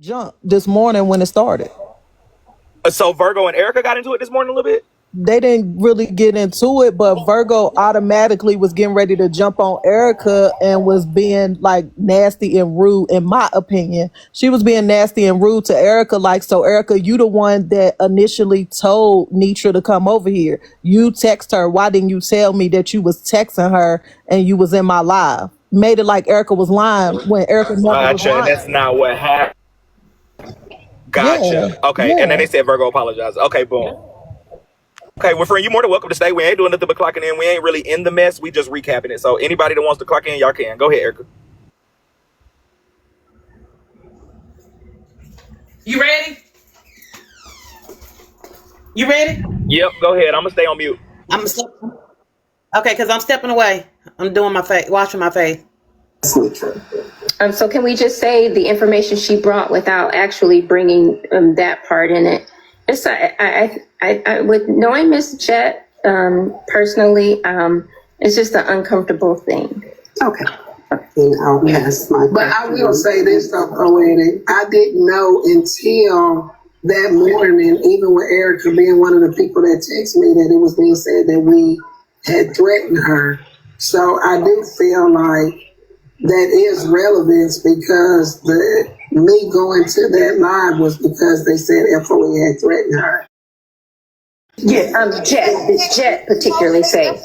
jump this morning when it started. So Virgo and Erica got into it this morning a little bit? They didn't really get into it, but Virgo automatically was getting ready to jump on Erica and was being like nasty and rude, in my opinion. She was being nasty and rude to Erica, like, so Erica, you the one that initially told Netra to come over here. You text her. Why didn't you tell me that you was texting her and you was in my live? Made it like Erica was lying when Erica never was Gotcha. And lying. that's not what happened. Yeah, Gotcha. Okay. And then yeah. they said Virgo apologized. Okay, boom. Okay, well, friend, you're more than welcome to stay. We ain't doing nothing but clocking in. We ain't really in the mess. We just recapping it. So anybody that wants to clock in, y'all can. Go ahead, Erica. You ready? You ready? Yep, go ahead. I'm going to stay on mute. Okay, because I'm stepping away. I'm doing my face, washing my face. So can we just say the information she brought without actually bringing that part in it? It's I with knowing Miss Jet personally, it's just an uncomfortable thing. Okay. Yes, but I will say this though, Poetic. I didn't know until that morning, even with Erica being one of the people that texted me, that it was being said that we had threatened her. So I do feel like that is relevance, because me going to that live was because they said FOE had threatened her. Yeah, Jet particularly say.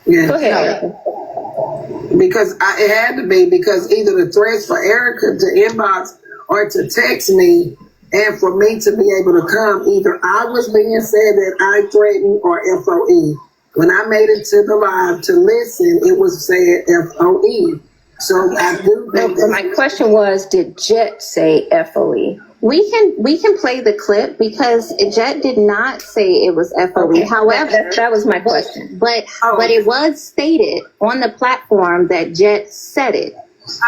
Yeah. Go ahead, Erica. Because it had to be, because either the threats for Erica to inbox or to text me, and for me to be able to come, either I was being said that I threatened or FOE. When I made it to the live to listen, it was said FOE. So I do think No, my question was, did Jet say FOE? We can play the clip because Jet did not say it was FOE. Okay. However, that was my question. But it was stated on the platform that Jet said it.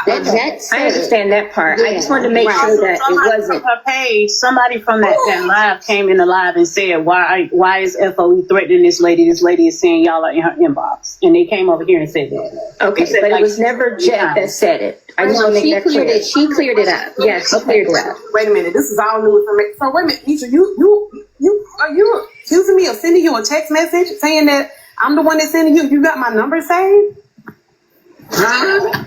That Jet said I understand that part. I just wanted to make sure that Somebody it wasn't. from her page, somebody from that live came in the live and said, why is FOE threatening this lady? This lady is saying y'all are in her inbox. And they came over here and said that. Okay, said, but like, it was never Jet that said it. I just want to make that clear. She cleared it up. Yes, she cleared it up. Wait a minute, this is all new information. So wait a minute, Netra, you are you accusing me of sending you a text message saying that I'm the one that's sending you? You got my number saved? Huh?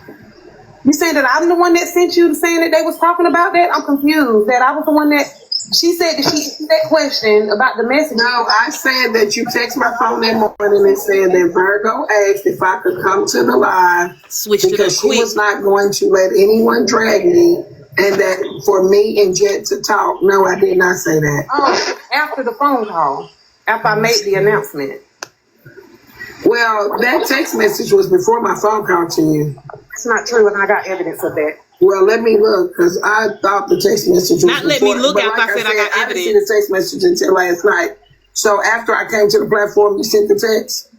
You saying that I'm the one that sent you saying that they was talking about that? I'm confused. That I was the one that she said that she asked that question about the message. No, I said that you text my phone that morning and said that Virgo asked if I could come to the live because she was not going to let anyone drag me, and that for me and Jet to talk. No, I did not say that. Oh, after the phone call, after I made the announcement. Well, that text message was before my phone call to you. It's not true, and I got evidence of that. Well, let me look, because I thought the text message was Not let me before, look but after like I said I got I didn't see evidence. the text message until last night. So after I came to the platform, you sent the text?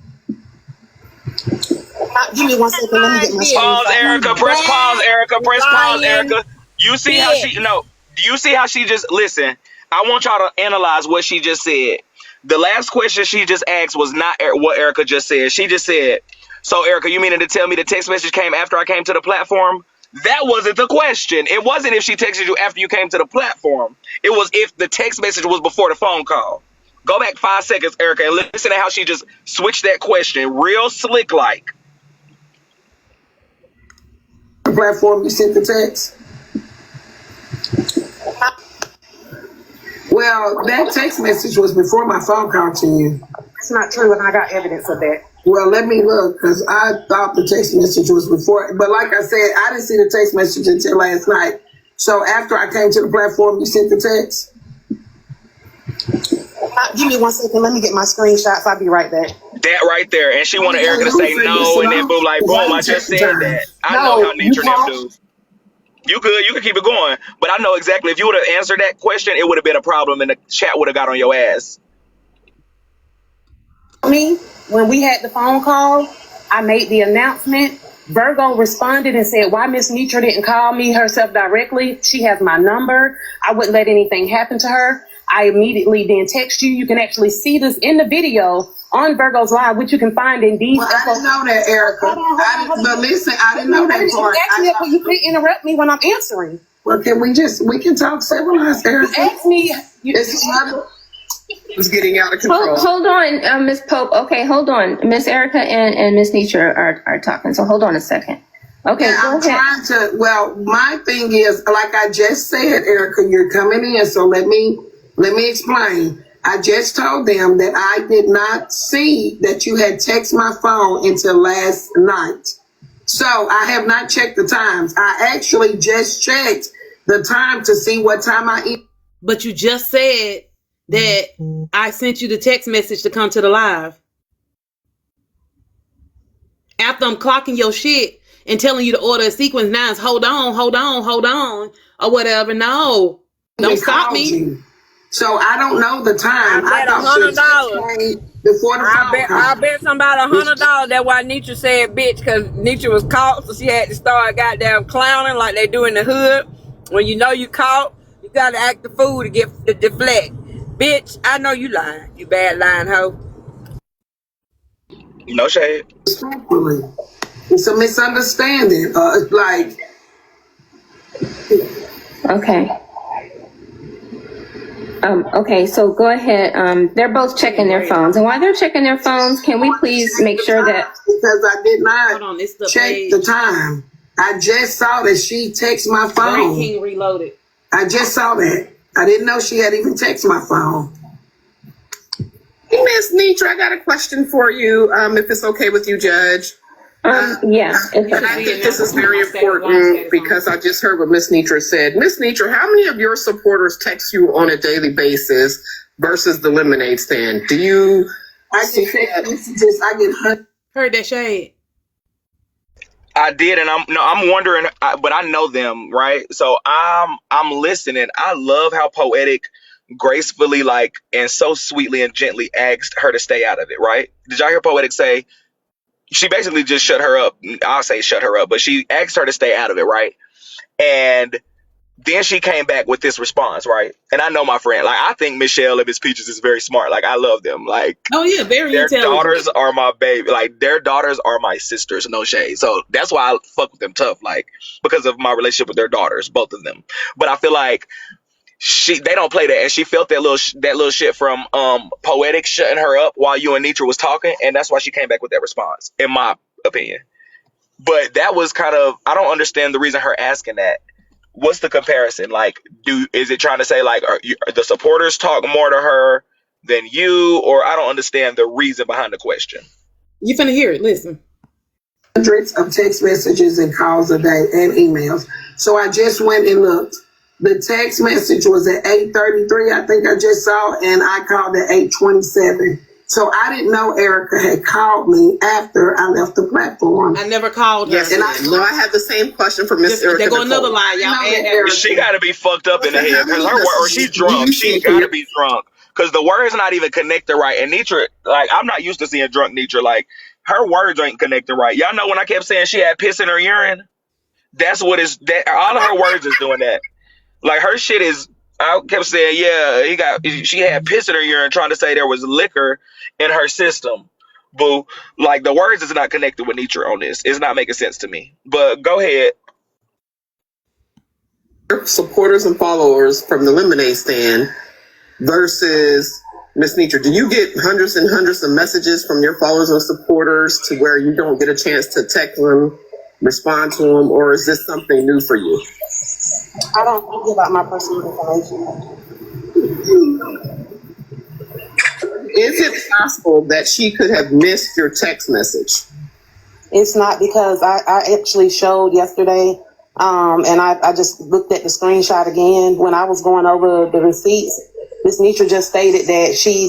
Give me 1 second. Let me get my Pause, Erica. Press pause, Erica. Press pause, Erica. You see how she, no, do you see how she just, listen, I want y'all to analyze what she just said. The last question she just asked was not what Erica just said. She just said, so Erica, you meaning to tell me the text message came after I came to the platform? That wasn't the question. It wasn't if she texted you after you came to the platform. It was if the text message was before the phone call. Go back 5 seconds, Erica, and listen to how she just switched that question. Real slick like. The platform, you sent the text? Well, that text message was before my phone call to you. It's not true, and I got evidence of that. Well, let me look, because I thought the text message was before. But like I said, I didn't see the text message until last night. So after I came to the platform, you sent the text? Give me 1 second. Let me get my screenshots. I'll be right back. That right there. And she wanted Erica to say no, and then boom, like, boom, I just said that. I know how Netra them do. You good. You can keep it going. But I know exactly. If you would have answered that question, it would have been a problem, and the chat would have got on your ass. Me, when we had the phone call, I made the announcement. Virgo responded and said, why Miss Netra didn't call me herself directly? She has my number. I wouldn't let anything happen to her. I immediately then text you. You can actually see this in the video on Virgo's Live, which you can find in these. Well, I didn't know that, Erica. But listen, I didn't know that part. You can't interrupt me when I'm answering. Well, we can talk civilized, Erica. Ask me. It's getting out of control. Hold on, Miss Pope. Okay, hold on. Miss Erica and Miss Netra are talking, so hold on a second. Okay, Yeah, go ahead. My thing is, like I just said, Erica, you're coming in, so let me explain. I just told them that I did not see that you had texted my phone until last night. So I have not checked the times. I actually just checked the time to see what time I eat. But you just said that I sent you the text message to come to the live. After I'm clocking your shit and telling you to order a sequence 9, hold on, or whatever. No, don't stop me. You. So I don't know the time. I bet $100 before the phone call. I bet somebody $100. That's why Netra said bitch, because Netra was caught, so she had to start goddamn clowning like they do in the hood. When you know you caught, you gotta act the fool to get the deflect. Bitch, I know you lying. You bad lying hoe. No shade. Respectfully, it's a misunderstanding. Okay. Okay, so go ahead. They're both checking their phones. And while they're checking their phones, can we please make sure that... Because I did not check the time. I just saw that she texted my phone. King reloaded. I just saw that. I didn't know she had even texted my phone. Hey, Miss Netra, I got a question for you, if it's okay with you, Judge. Yeah. And I think this is very important because I just heard what Miss Netra said. Miss Netra, how many of your supporters text you on a daily basis versus the lemonade stand? Do you? I get text messages. I get heard that shade. I did, and I'm wondering, but I know them, right? So I'm listening. I love how Poetic gracefully, and so sweetly and gently asked her to stay out of it, right? Did y'all hear Poetic say? She basically just shut her up. I'll say shut her up, but she asked her to stay out of it, right? And then she came back with this response, right? And I know my friend, I think Michelle and Miss Peaches is very smart. I love them. Oh yeah, very their intelligent. daughters are my baby. Their daughters are my sisters, no shade. So that's why I fuck with them tough, because of my relationship with their daughters, both of them. But I feel like they don't play that, and she felt that little shit from Poetic shutting her up while you and Netra was talking, and that's why she came back with that response, in my opinion. But that was kind of, I don't understand the reason her asking that. What's the comparison? Is it trying to say are the supporters talk more to her than you, or I don't understand the reason behind the question. You finna hear it. Listen. Hundreds of text messages and calls a day and emails. So I just went and looked. The text message was at 8:33, I think I just saw, and I called at 8:27. So I didn't know Erica had called me after I left the platform. I never called her. Yes, and I have the same question for Miss Erica. There go another line, y'all. She got to be fucked up in the head, or she's drunk. She got to be drunk, because the words not even connected right. And Netra, I'm not used to seeing drunk Netra. Her words ain't connected right. Y'all know when I kept saying she had piss in her urine? That's what is that. All of her words is doing that. Her shit is, I kept saying, she had piss in her urine, trying to say there was liquor in her system. Boo. The words is not connected with Netra on this. It's not making sense to me. But go ahead. Supporters and followers from the lemonade stand versus Miss Netra. Do you get hundreds and hundreds of messages from your followers and supporters to where you don't get a chance to text them, respond to them, or is this something new for you? I don't give out my personal information. Is it possible that she could have missed your text message? It's not, because I actually showed yesterday, and I just looked at the screenshot again. When I was going over the receipts, Miss Netra just stated that she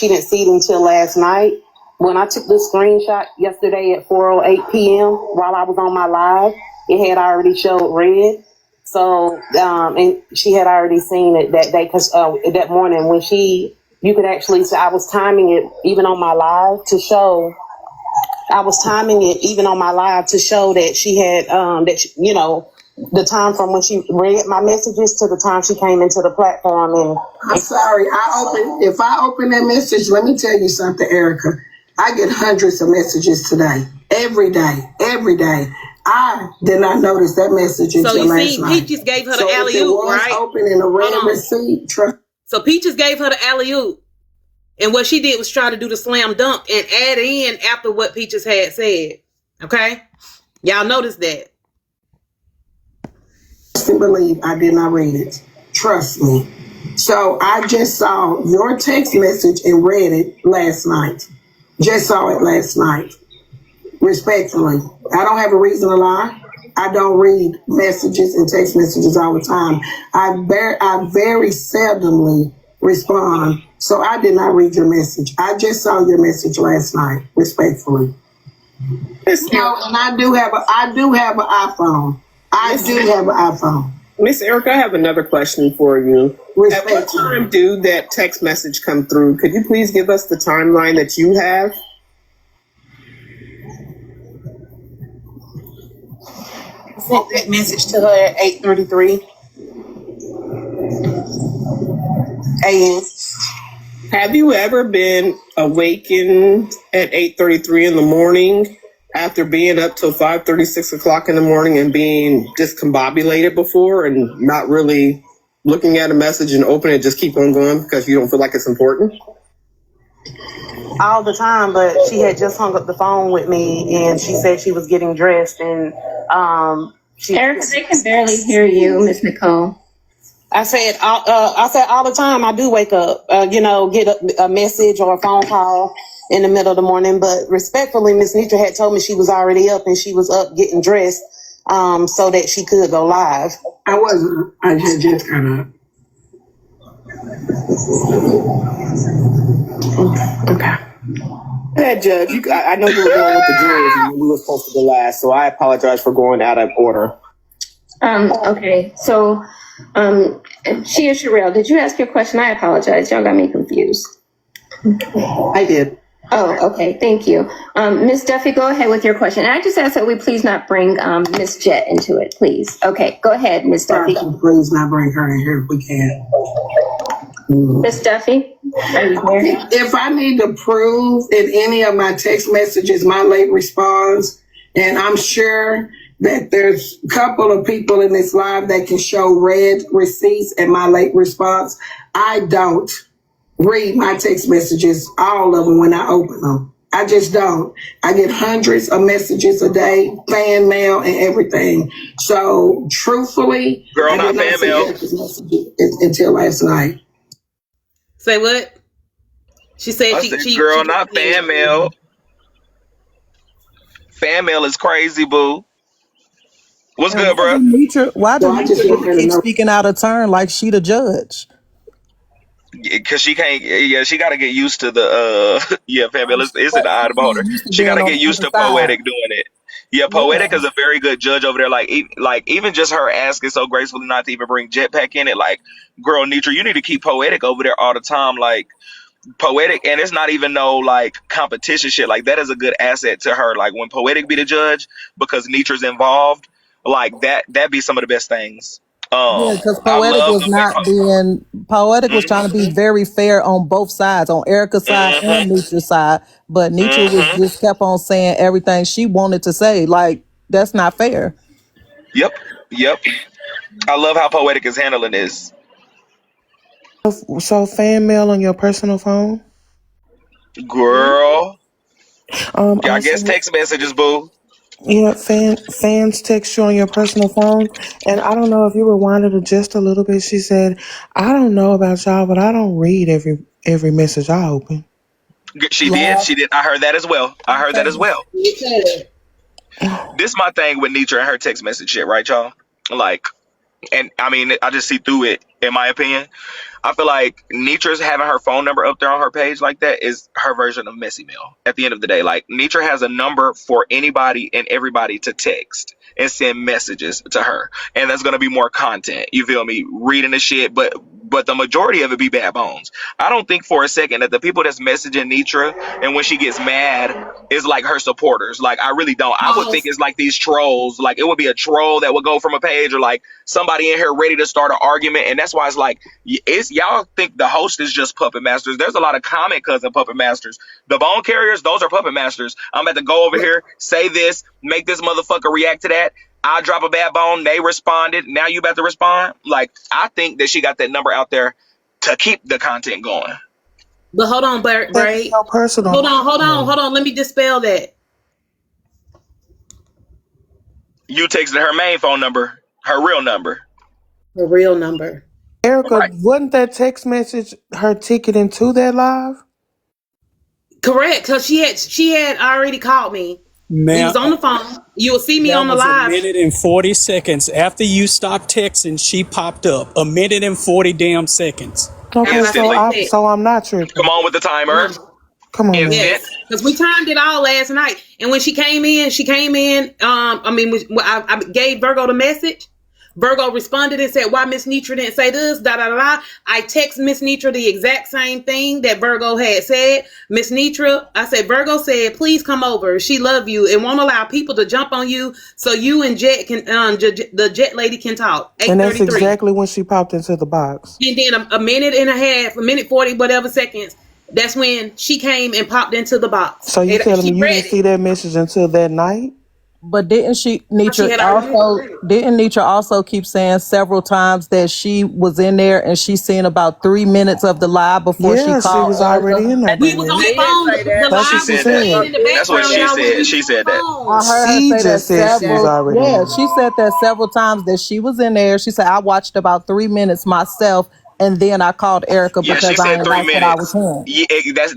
didn't see it until last night. When I took the screenshot yesterday at 4:08 p.m. while I was on my live, it had already showed red. So, and she had already seen it that day, because that morning when you could actually say, I was timing it even on my live to show that she had, the time from when she read my messages to the time she came into the platform. And I'm sorry, if I open that message, let me tell you something, Erica. I get hundreds of messages today, every day. I did not notice that message until So you last see, night. Peaches gave her So the if alley it oop, was right? open in a red receipt, So Peaches gave her the alley oop, and what she did was try to do the slam dunk and add in after what Peaches had said. Okay, y'all notice that? To believe I did not read it. Trust me. So I just saw your text message and read it last night. Just saw it last night. Respectfully, I don't have a reason to lie. I don't read messages and text messages all the time. I very seldomly respond. So I did not read your message. I just saw your message last night. Respectfully. No, and I do have an iPhone. I do have an iPhone. Miss Erica, I have another question for you. At what time did that text message come through? Could you please give us the timeline that you have? I sent that message to her at 8:33 a.m. Have you ever been awakened at 8:33 in the morning after being up till 5:30, 6 o'clock in the morning and being discombobulated before and not really looking at a message and opening it, just keep on going because you don't feel like it's important? All the time, but she had just hung up the phone with me and she said she was getting dressed and Erica, they can barely hear you, Miss Nicole. I said all the time I do wake up, get a message or a phone call in the middle of the morning. But respectfully, Miss Netra had told me she was already up and she was up getting dressed so that she could go live. I wasn't. I had just got up. Okay. Yeah, Judge, I know you were going with the jurors and we were supposed to go last, so I apologize for going out of order. Okay, so Shia Sherelle, did you ask your question? I apologize. Y'all got me confused. I did. Oh, okay. Thank you. Ms. Duffy, go ahead with your question. And I just ask that we please not bring Ms. Jett into it, please. Okay, go ahead, Ms. Duffy. Please not bring her in here if we can. Ms. Duffy, are you there? If I need to prove in any of my text messages my late response, and I'm sure that there's a couple of people in this live that can show red receipts and my late response, I don't read my text messages, all of them, when I open them. I just don't. I get hundreds of messages a day, fan mail and everything. So truthfully, Girl, I not did not fan see mail. Erica's messages until last night. Say what? She said girl, not fan mail. Fan mail is crazy, boo. What's good, bro? Why do Netra keep speaking out of turn like she the judge? Because she can't. Yeah, she got to get used to the. Fan mail. It's an eye about her. She got to get used to Poetic doing it. Yeah, Poetic is a very good judge over there. Like even just her asking so gracefully not to even bring Jetpack in it. Like, girl, Netra, you need to keep Poetic over there all the time. Like, Poetic, and it's not even no like competition shit. Like, that is a good asset to her. Like, when Poetic be the judge because Netra's involved, like that be some of the best things. Yeah, because I Poetic love was not being Poetic was trying to be very fair on both sides, on Erica's side and Netra's side. But Netra was just kept on saying everything she wanted to say. Like, that's not fair. Yep. I love how Poetic is handling this. So fan mail on your personal phone? Girl. I guess Also, text messages, boo. yeah, fans text you on your personal phone. And I don't know if you rewinded it just a little bit. She said, I don't know about y'all, but I don't read every message I open. She did. I heard that as well. This my thing with Netra and her text message shit, right, y'all? Like, and I mean, I just see through it, in my opinion. I feel like Netra's having her phone number up there on her page like that is her version of messy mail. At the end of the day, like, Netra has a number for anybody and everybody to text and send messages to her, and that's gonna be more content. You feel me? Reading the shit, but but the majority of it be bad bones. I don't think for a second that the people that's messaging Netra and when she gets mad is like her supporters. Like, I really don't. I would think it's like these trolls. Like, it would be a troll that would go from a page, or like somebody in here ready to start an argument. And that's why it's like, it's y'all think the host is just puppet masters. There's a lot of comment cousin puppet masters. The bone carriers, those are puppet masters. I'm about to go over here, say this, make this motherfucker react to that. I drop a bad bone. They responded. Now you about to respond. Like, I think that she got that number out there to keep the content going. But hold on, Bray. So personal. Hold on. Let me dispel that. You texted her main phone number, her real number. The real number. Erica, Right. wasn't that text message her ticket into that live? Correct, because she had already called me. Man, We was on the phone. You'll see me that on the was live. a minute and 40 seconds. After you stopped texting, she popped up. A minute and 40 damn seconds. Okay, Instantly. so I'm not tripping. Come on with the timer. Come on, Instant. Yes, because we timed it all last night. And when she came in. I gave Virgo the message. Virgo responded and said, "Why Miss Netra didn't say this?" Da da da. I text Miss Netra the exact same thing that Virgo had said. Miss Netra, I said, Virgo said, "Please come over. She love you and won't allow people to jump on you, so you and Jet can, the Jet lady can talk." And that's exactly when she popped into the box. And then a minute and a half, a minute 40, whatever seconds. That's when she came and popped into the box. So you telling me you didn't see that message until that night? But didn't Netra also keep saying several times that she was in there and she seen about 3 minutes of the live before she called? She was already in there. We was on the phone. The live was playing in the That's what background. she said. She said that. I heard her say that several. Yeah, she said that several times that she was in there. She said, "I watched about 3 minutes myself, and then I called Erica Yeah, because she said I ain't 3 like what I was minutes. hearing." Yeah,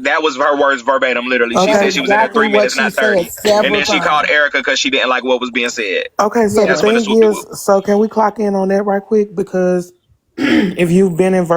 that was her words verbatim, literally. She said she was in there 3 minutes, not 30. And then she called Erica because she didn't like what was being said. Okay, so the thing is, so can we clock in on that right quick? Because if you've been in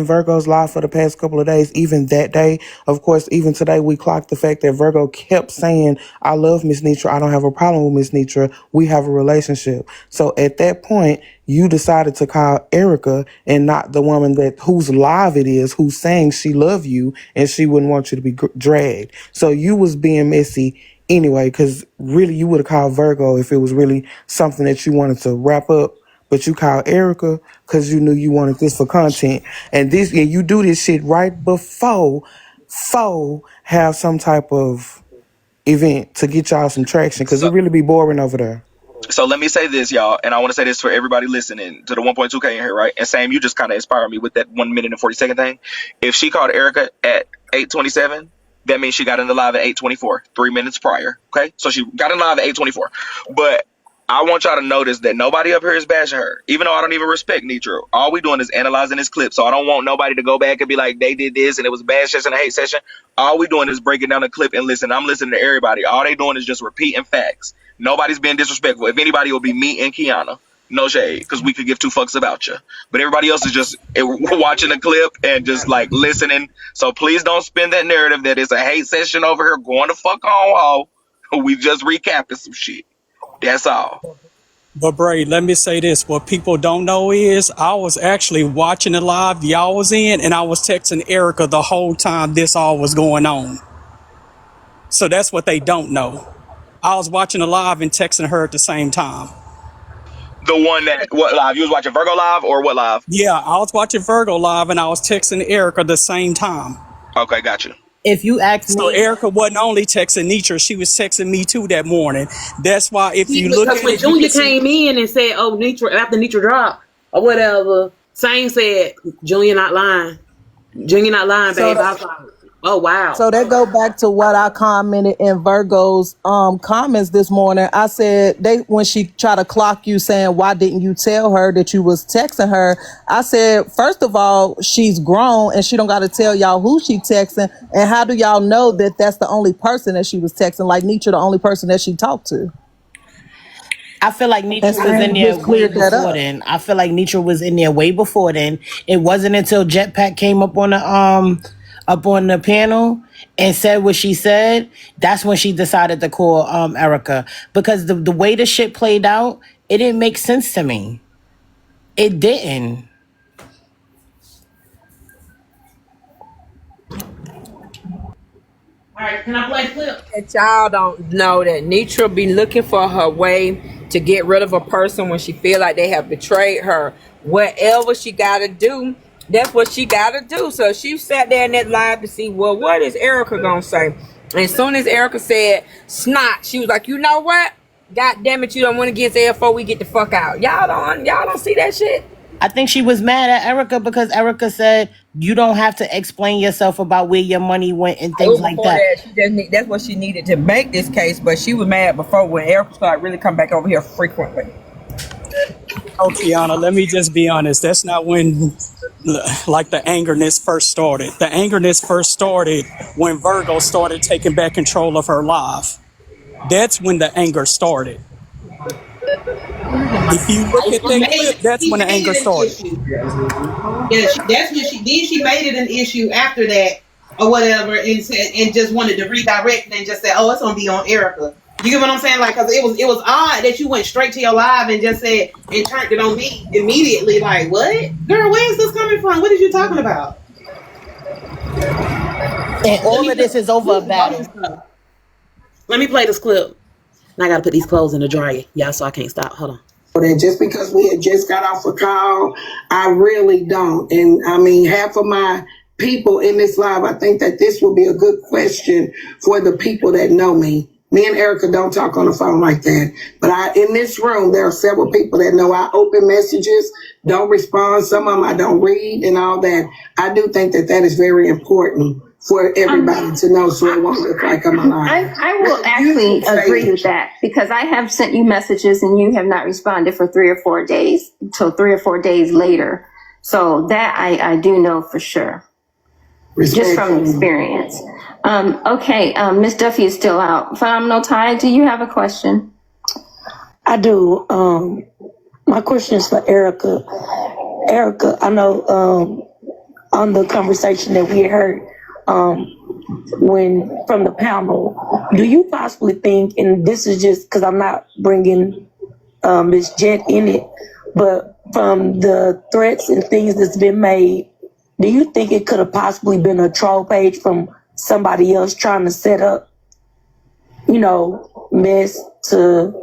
Virgo's live for the past couple of days, even that day, of course, even today, we clocked the fact that Virgo kept saying, "I love Miss Netra. I don't have a problem with Miss Netra. We have a relationship." So at that point, you decided to call Erica and not the woman whose live it is, who's saying she love you and she wouldn't want you to be dragged. So you was being messy anyway, because really you would have called Virgo if it was really something that you wanted to wrap up. But you called Erica because you knew you wanted this for content. And you do this shit right before have some type of event to get y'all some traction, because it really be boring over there. So let me say this, y'all, and I want to say this for everybody listening to the 1.2K in here, right? And Sam, you just kind of inspired me with that 1 minute and 40 second thing. If she called Erica at 8:27, that means she got in the live at 8:24, 3 minutes prior. Okay, so she got in live at 8:24. But I want y'all to notice that nobody up here is bashing her, even though I don't even respect Netra. All we doing is analyzing this clip, so I don't want nobody to go back and be like, they did this and it was a bad session, a hate session. All we doing is breaking down the clip and listen. I'm listening to everybody. All they doing is just repeating facts. Nobody's being disrespectful. If anybody, it will be me and Kiana. No shade, because we could give two fucks about you. But everybody else is just watching the clip and just like listening. So please don't spin that narrative that it's a hate session over here going to fuck on. We just recapping some shit. That's all. But Bray, let me say this. What people don't know is I was actually watching the live y'all was in, and I was texting Erica the whole time this all was going on. So that's what they don't know. I was watching the live and texting her at the same time. The one that, what live? You was watching Virgo live or what live? Yeah, I was watching Virgo live and I was texting Erica the same time. Okay, got you. If you ask me, so Erica wasn't only texting Netra, she was texting me too that morning. That's why if you look at when it, Junior came in and said, "Oh, Netra," after Netra dropped or whatever, Sane said, "Junior not lying. Junior not lying, babe." I was like, oh wow. So that go back to what I commented in Virgo's comments this morning. I said when she tried to clock you saying, "Why didn't you tell her that you was texting her?" I said, first of all, she's grown and she don't got to tell y'all who she texting. And how do y'all know that that's the only person that she was texting? Like Netra, the only person that she talked to. I feel like Netra was in there way before then. I feel like Netra was in there way before then. It wasn't until Jetpack came up on the panel and said what she said, that's when she decided to call Erica. Because the way the shit played out, it didn't make sense to me. It didn't. All right, can I play the clip? That y'all don't know that Netra be looking for her way to get rid of a person when she feel like they have betrayed her. Whatever she gotta do, that's what she gotta do. So she sat there in that live to see, well, what is Erica gonna say? And as soon as Erica said snot, she was like, you know what? God damn it, you don't want to get there we get the fuck out. Y'all don't see that shit. I think she was mad at Erica because Erica said you don't have to explain yourself about where your money went and things like Before that. that's what she needed to make this case, but she was mad before when Erica started really come back over here frequently. Oh, Kiana, let me just be honest. That's not when, like, the angerness first started. The angerness first started when Virgo started taking back control of her life. That's when the anger started. If you look at that clip, that's when the anger started. Yeah, that's when she made it an issue after that or whatever, and said and just wanted to redirect and just say, oh, it's gonna be on Erica. You get what I'm saying? Like, cause it was odd that you went straight to your live and just said and turned it on me immediately. Like, what, girl? Where is this coming from? What are you talking about? And all of this is over a battle. Let me play this clip. And I gotta put these clothes in the dryer, y'all, so I can't stop. Hold on. And just because we had just got off a call, I really don't. And I mean, half of my people in this live, I think that this will be a good question for the people that know me. Me and Erica don't talk on the phone like that. But in this room, there are several people that know I open messages, don't respond. Some of them I don't read and all that. I do think that that is very important for everybody to know, so it won't look like I'm alive. I will actually agree with that, because I have sent you messages and you have not responded for 3 or 4 days, till 3 or 4 days later. So that I do know for sure, just from experience. Okay, Miss Duffy is still out. Phenomenal Ty, do you have a question? I do. My question is for Erica. Erica, I know on the conversation that we heard when from the panel, do you possibly think, and this is just because I'm not bringing Ms. Jet in it, but from the threats and things that's been made, do you think it could have possibly been a troll page from somebody else trying to set up, mess to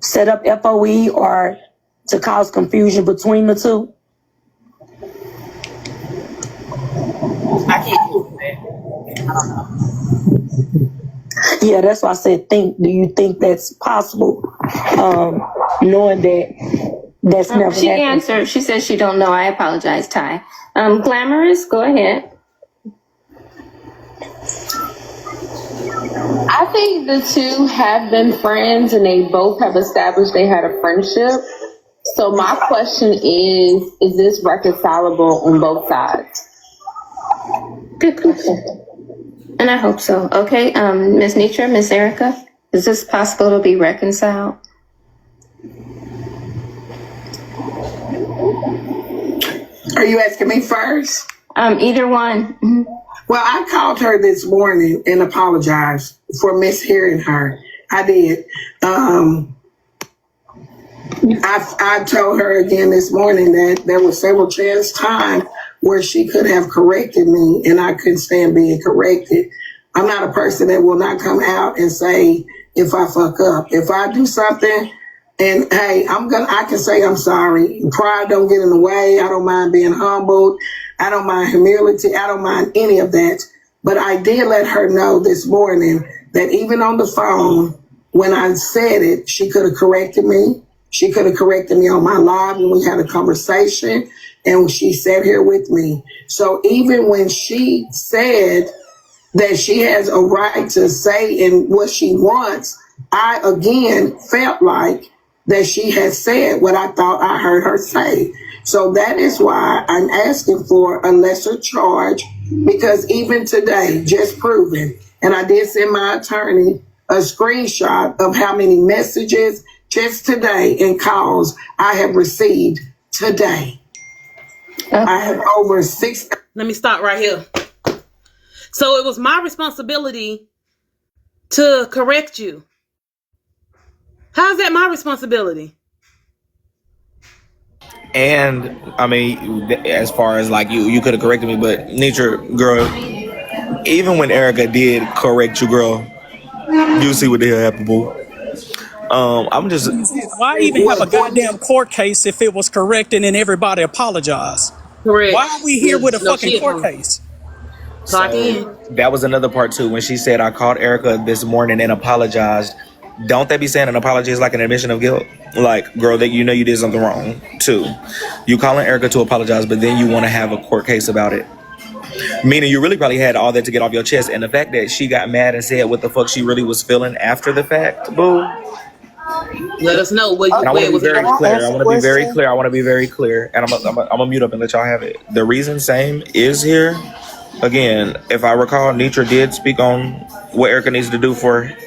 set up FOE or to cause confusion between the two? I can't do that. I don't know. Yeah, that's why I said think. Do you think that's possible? Knowing that that's never She happened. answered. She says she don't know. I apologize, Ty. Glamorous, go ahead. I think the two have been friends and they both have established they had a friendship. So my question is this reconcilable on both sides? Good question. And I hope so. Okay, Ms. Netra, Ms. Erica, is this possible to be reconciled? Are you asking me first? Either one. Mm-hmm. Well, I called her this morning and apologized for mishearing her. I did. I told her again this morning that there was several times where she could have corrected me and I couldn't stand being corrected. I'm not a person that will not come out and say if I fuck up. If I do something and hey, I can say I'm sorry. Pride don't get in the way. I don't mind being humbled. I don't mind humility. I don't mind any of that. But I did let her know this morning that even on the phone, when I said it, she could have corrected me. She could have corrected me on my live when we had a conversation and she sat here with me. So even when she said that she has a right to say in what she wants, I again felt like that she had said what I thought I heard her say. So that is why I'm asking for a lesser charge, because even today, just proven, and I did send my attorney a screenshot of how many messages just today and calls I have received today. I have over 6. Let me stop right here. So it was my responsibility to correct you. How's that my responsibility? And I mean, as far as like you could have corrected me, but Netra, girl, even when Erica did correct you, girl, you see what the hell happened, boo. I'm just Why even have a goddamn court case if it was correct and then everybody apologized? Correct. Why are we here with a No fucking shit, court huh? case? Clock in. so that was another part too. When she said I called Erica this morning and apologized, don't they be saying an apology is like an admission of guilt? Like, girl, that you know you did something wrong too. You calling Erica to apologize, but then you want to have a court case about it. Meaning you really probably had all that to get off your chest, and the fact that she got mad and said what the fuck she really was feeling after the fact, boo. Let us know what And I want to be very clear. I want to be very question? clear. I want to be very clear. And I'm gonna mute up and let y'all have it. The reason same is here. Again, if I recall, Netra did speak on what Erica needs to do for him.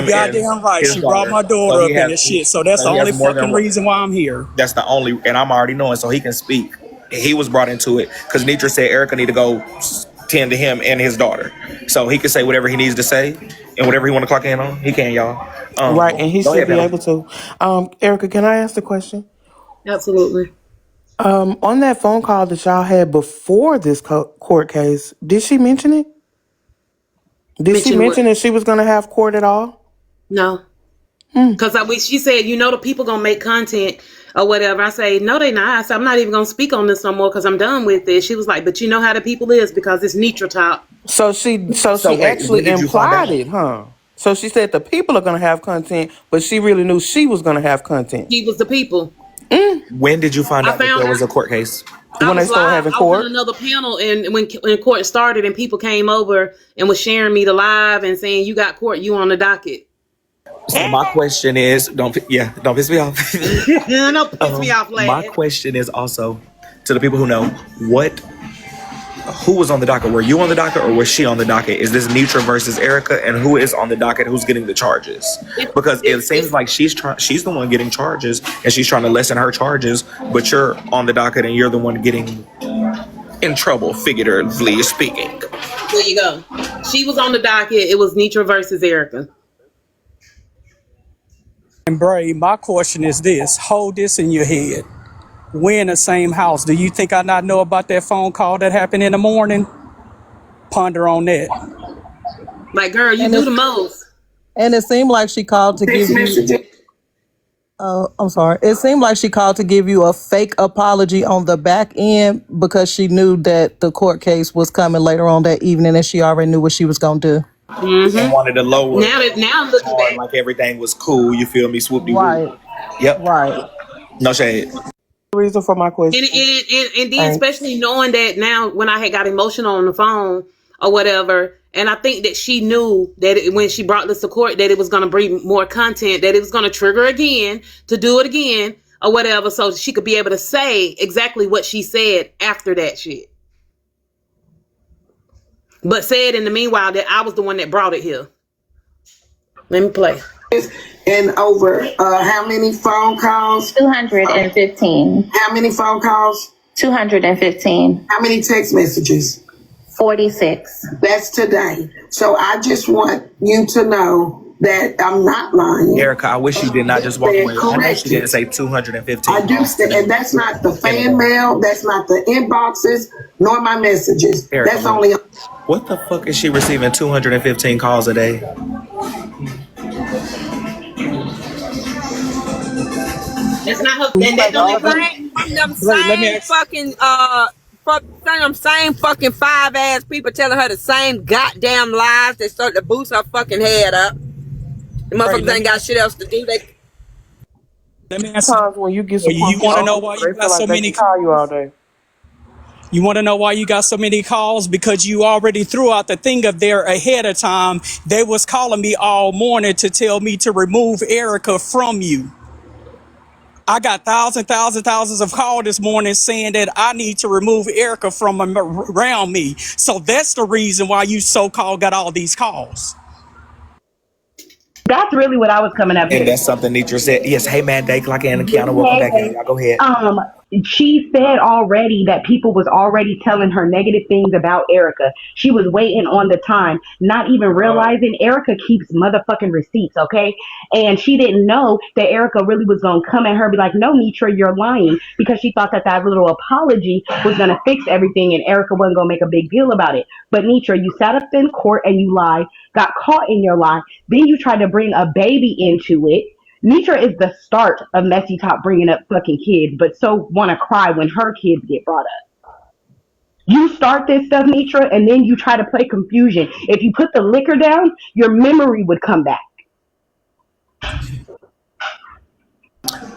You goddamn right. His She brought daughter. my daughter So up in this shit. So that's the he only has more than fucking one. reason why I'm here. That's the only, and I'm already knowing, so he can speak. He was brought into it because Netra said Erica need to go tend to him and his daughter, so he can say whatever he needs to say and whatever he want to clock in on. He can, y'all. Right, and he Go should ahead, be Pam. able to. Erica, can I ask a question? Absolutely. On that phone call that y'all had before this court case, did she mention it? Did she Mention what? mention that she was going to have court at all? No. Because she said, the people going to make content or whatever. I say, no, they not. I said, I'm not even going to speak on this no more because I'm done with it. She was like, but you know how the people is because it's Netra talk. So she wait, actually when did you find implied out? it, huh? So she said the people are going to have content, but she really knew she was going to have content. He was the people. When did you find out that there was a court case? When they started having I was court? on another panel, and when court started, and people came over and was sharing me the live and saying, "You got court, you on the docket." So my question is, don't piss me off. Don't piss me off, lad. My question is also to the people who know who was on the docket. Were you on the docket or was she on the docket? Is this Netra versus Erica, and who is on the docket? Who's getting the charges? Because it seems like she's the one getting charges, and she's trying to lessen her charges. But you're on the docket, and you're the one getting in trouble, figuratively speaking. There you go. She was on the docket. It was Netra versus Erica. And Bray, my question is this: hold this in your head. We're in the same house. Do you think I not know about that phone call that happened in the morning? Ponder on that. Like, girl, you do the most. And it seemed like she called to give you. I'm sorry. It seemed like she called to give you a fake apology on the back end because she knew that the court case was coming later on that evening, and she already knew what she was gonna do. And wanted to lower Now looking back, like everything was cool. You feel me? Swoop de Right. Yep. Right. No shade. Reason for my question. and then especially knowing that now when I had got emotional on the phone or whatever, and I think that she knew that when she brought this to court that it was going to bring more content, that it was going to trigger again to do it again or whatever, so she could be able to say exactly what she said after that shit. But said in the meanwhile that I was the one that brought it here. Let me play. And over how many phone calls? 215. How many phone calls? 215. How many text messages? 46. That's today. So I just want you to know that I'm not lying. Erica, I wish you did not just walk away. I know she didn't say 215. I do say, and that's not the fan mail, that's not the inboxes, nor my messages. Erica, That's only. what the fuck is she receiving 215 calls a day? That's not her. That don't From them same fucking 5-ass people telling her the same goddamn lies that start to boost her fucking head up. The motherfuckers ain't got shit else to do. Let me ask you. Sometimes when you get some You want to know why you got so many? Call you all day. You want to know why you got so many calls? Because you already threw out the thing up there ahead of time. They was calling me all morning to tell me to remove Erica from you. I got thousands of calls this morning saying that I need to remove Erica from around me. So that's the reason why you so-called got all these calls. That's really what I was coming up And with. that's something Netra said. Yes, hey man, Day Clock and Kiana, welcome back in. Y'all go ahead. she said already that people was already telling her negative things about Erica. She was waiting on the time, not even realizing Erica keeps motherfucking receipts, okay? And she didn't know that Erica really was gonna come at her and be like, no, Netra, you're lying, because she thought that that little apology was gonna fix everything and Erica wasn't gonna make a big deal about it. But Netra, you sat up in court and you lied, got caught in your lie, then you tried to bring a baby into it. Netra is the start of Messy Top bringing up fucking kids, but so want to cry when her kids get brought up. You start this stuff, Netra, and then you try to play confusion. If you put the liquor down, your memory would come back.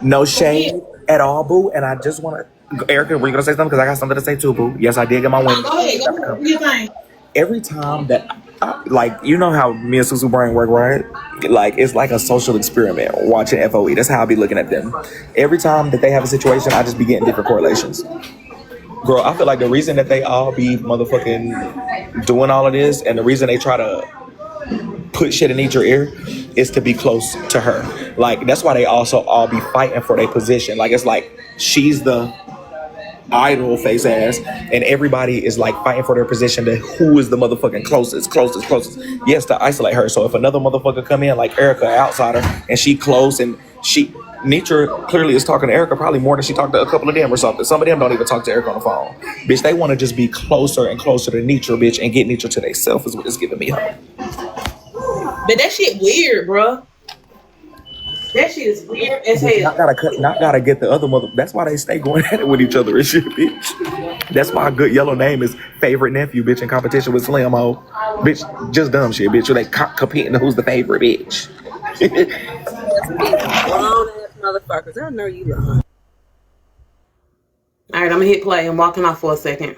No shade at all, boo. And I just want to, Erica, were you gonna say something? Because I got something to say too, boo. Yes, I did get my win. Go ahead. Go ahead. Every time that, like, you know how me and Susu Brain work, right? Like, it's like a social experiment watching FOE. That's how I be looking at them. Every time that they have a situation, I just be getting different correlations. Girl, I feel like the reason that they all be motherfucking doing all of this and the reason they try to put shit in each ear is to be close to her. Like, that's why they also all be fighting for their position. Like, it's like she's the idol face ass and everybody is like fighting for their position to who is the motherfucking closest. Yes, to isolate her. So if another motherfucker come in like Erica, outsider, and she close and Netra clearly is talking to Erica probably more than she talked to a couple of them or something. Some of them don't even talk to Erica on the phone. Bitch, they want to just be closer and closer to Netra, bitch, and get Netra to themselves is what it's giving me. But that shit weird, bro. That shit is weird as hell. Not gotta get the other mother. That's why they stay going at it with each other and shit, bitch. That's why a good yellow name is favorite nephew, bitch, in competition with Slim Ho. Bitch, just dumb shit, bitch. So they competing to who's the favorite, bitch. Grown ass motherfuckers. I know you lying. All right, I'm gonna hit play. I'm walking off for a second.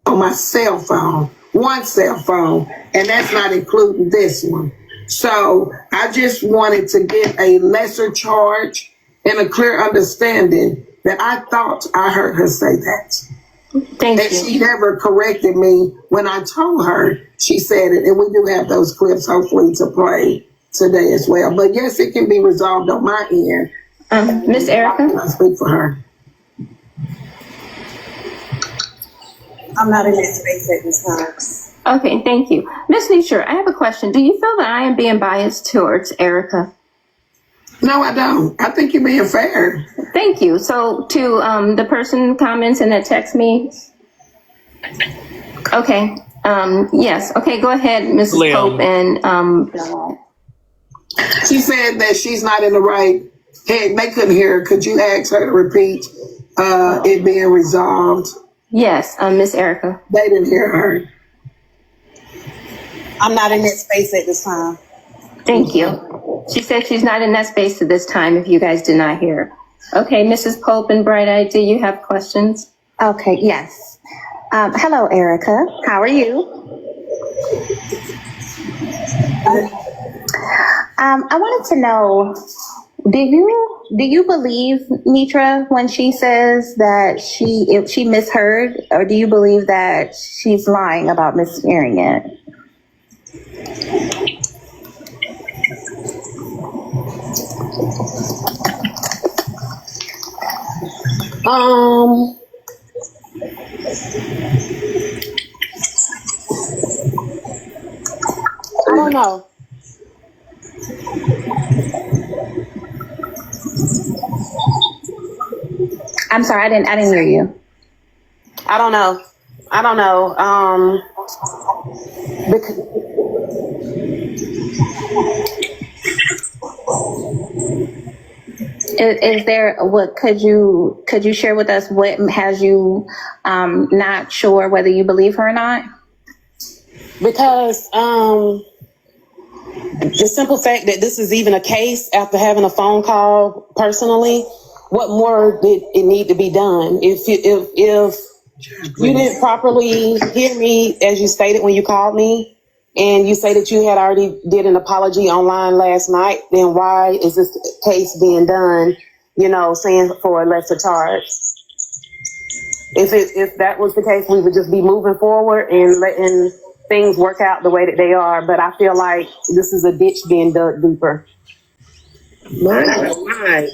On my cell phone, one cell phone, and that's not including this one. So I just wanted to get a lesser charge and a clear understanding that I thought I heard her say that. Thank and you. she never corrected me when I told her she said it. And we do have those clips hopefully to play today as well. But yes, it can be resolved on my end. Miss Erica? I speak for her. I'm not in that space at this time. Okay, thank you. Miss Netra, I have a question. Do you feel that I am being biased towards Erica? No, I don't. I think you're being fair. Thank you. So to the person comments and that text me. Okay. Yes. Okay, go ahead, Mrs. Pope and she said that she's not in the right head. They couldn't hear her. Could you ask her to repeat it being resolved? Yes, Miss Erica. They didn't hear her. I'm not in that space at this time. Thank you. She said she's not in that space at this time if you guys did not hear. Okay, Mrs. Pope and Bright Eye, do you have questions? Okay, yes. Hello, Erica. How are you? I wanted to know, do you believe Netra when she says that she misheard, or do you believe that she's lying about mishearing it? I don't know. I'm sorry, I didn't hear you. I don't know. Is there what could you share with us what has you not sure whether you believe her or not? Because the simple fact that this is even a case after having a phone call personally, what more did it need to be done? If you didn't properly hear me as you stated when you called me, and you say that you had already did an apology online last night, then why is this case being done, saying for a lesser charge? If that was the case, we would just be moving forward and letting things work out the way that they are. But I feel like this is a ditch being dug deeper. My.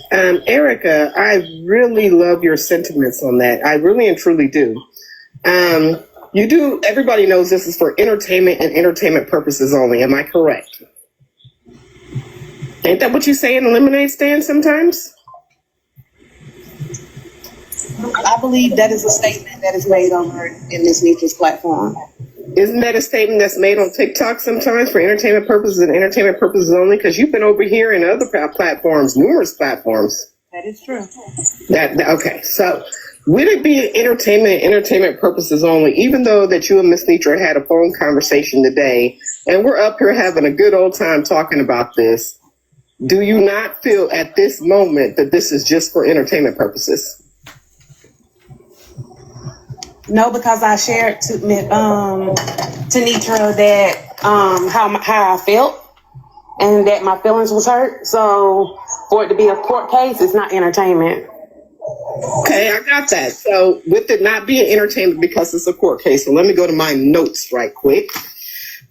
Erica, I really love your sentiments on that. I really and truly do. You do, everybody knows this is for entertainment and entertainment purposes only. Am I correct? Ain't that what you say in the lemonade stand sometimes? I believe that is a statement that is made over in Miss Nitra's platform. Isn't that a statement that's made on TikTok sometimes for entertainment purposes and entertainment purposes only? Because you've been over here in other platforms, numerous platforms. That is true. Okay, so would it be entertainment and entertainment purposes only, even though that you and Miss Nitra had a phone conversation today, and we're up here having a good old time talking about this? Do you not feel at this moment that this is just for entertainment purposes? No, because I shared to Nitra that how I felt and that my feelings was hurt. So for it to be a court case, it's not entertainment. Okay, I got that. So with it not being entertainment because it's a court case, so let me go to my notes right quick.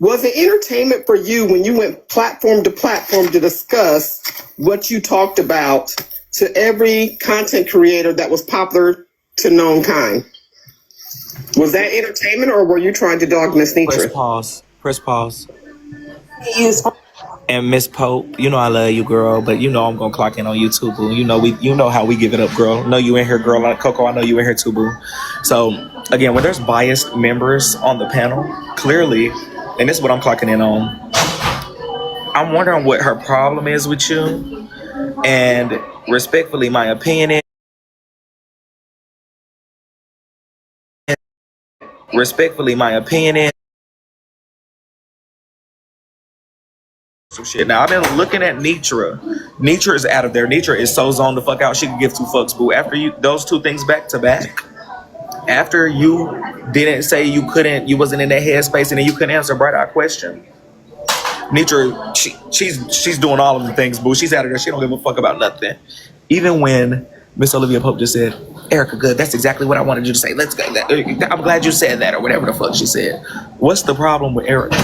Was it entertainment for you when you went platform to platform to discuss what you talked about to every content creator that was popular to known kind? Was that entertainment, or were you trying to dog Miss Nitra? Press pause. And Miss Pope, you know I love you, girl, but you know I'm gonna clock in on you too, boo. You know how we give it up, girl. I know you in here, girl. Like Coco, I know you in here too, boo. So again, when there's biased members on the panel, clearly, and this is what I'm clocking in on. I'm wondering what her problem is with you, and respectfully, my opinion is. Some shit. Now I've been looking at Nitra. Nitra is out of there. Nitra is so zoned the fuck out. She can give two fucks, boo. After you those two things back to back. After you didn't say you wasn't in that headspace, and then you couldn't answer a bright-eyed question. Nitra, she's doing all of the things, boo. She's out of there. She don't give a fuck about nothing. Even when Miss Olivia Pope just said, Erica, good. That's exactly what I wanted you to say. Let's go. I'm glad you said that, or whatever the fuck she said. What's the problem with Erica?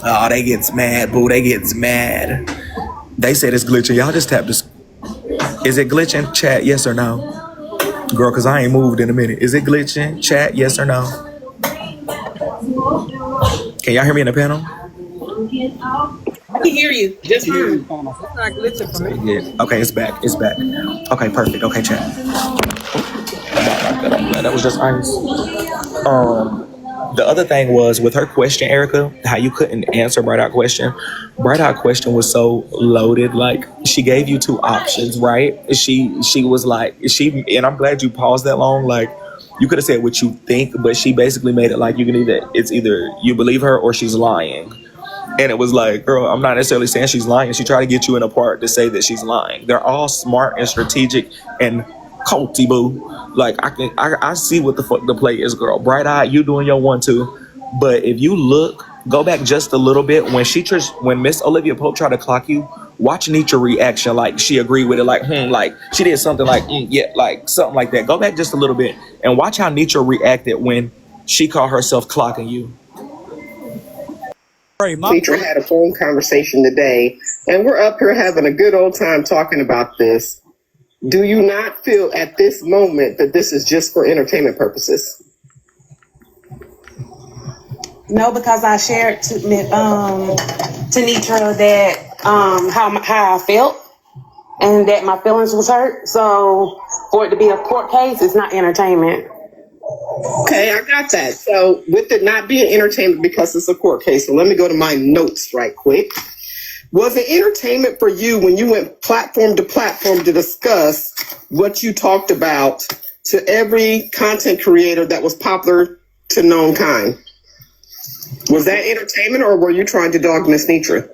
Oh, they gets mad, boo. They gets mad. They said it's glitching. Y'all just tap this. Is it glitching? Chat, yes or no? Girl, because I ain't moved in a minute. Is it glitching? Chat, yes or no? Can y'all hear me in the panel? I can hear you. Just fine. It's not glitching for me. Yeah. Okay, it's back. It's back. Okay, perfect. Okay, chat. I'm glad that was just ice. The other thing was with her question, Erica, how you couldn't answer Bright Out question. Bright Out question was so loaded. Like, she gave you two options, right? She was like, and I'm glad you paused that long. Like, you could have said what you think, but she basically made it like it's either you believe her or she's lying. And it was like, girl, I'm not necessarily saying she's lying. She tried to get you in a part to say that she's lying. They're all smart and strategic and culty, boo. Like, I see what the fuck the play is, girl. Bright Eye, you doing your one too. But if you go back just a little bit, when Miss Olivia Pope tried to clock you, watch Nitra reaction, like she agreed with it, like like she did something like yeah, like something like that. Go back just a little bit and watch how Nitra reacted when she called herself clocking you. Nitra had a phone conversation today, and we're up here having a good old time talking about this. Do you not feel at this moment that this is just for entertainment purposes? No, because I shared to Nitra that how I felt and that my feelings was hurt. So for it to be a court case, it's not entertainment. Okay, I got that. So with it not being entertainment because it's a court case, so let me go to my notes right quick. Was it entertainment for you when you went platform to platform to discuss what you talked about to every content creator that was popular to known kind? Was that entertainment, or were you trying to dog Miss Nitra?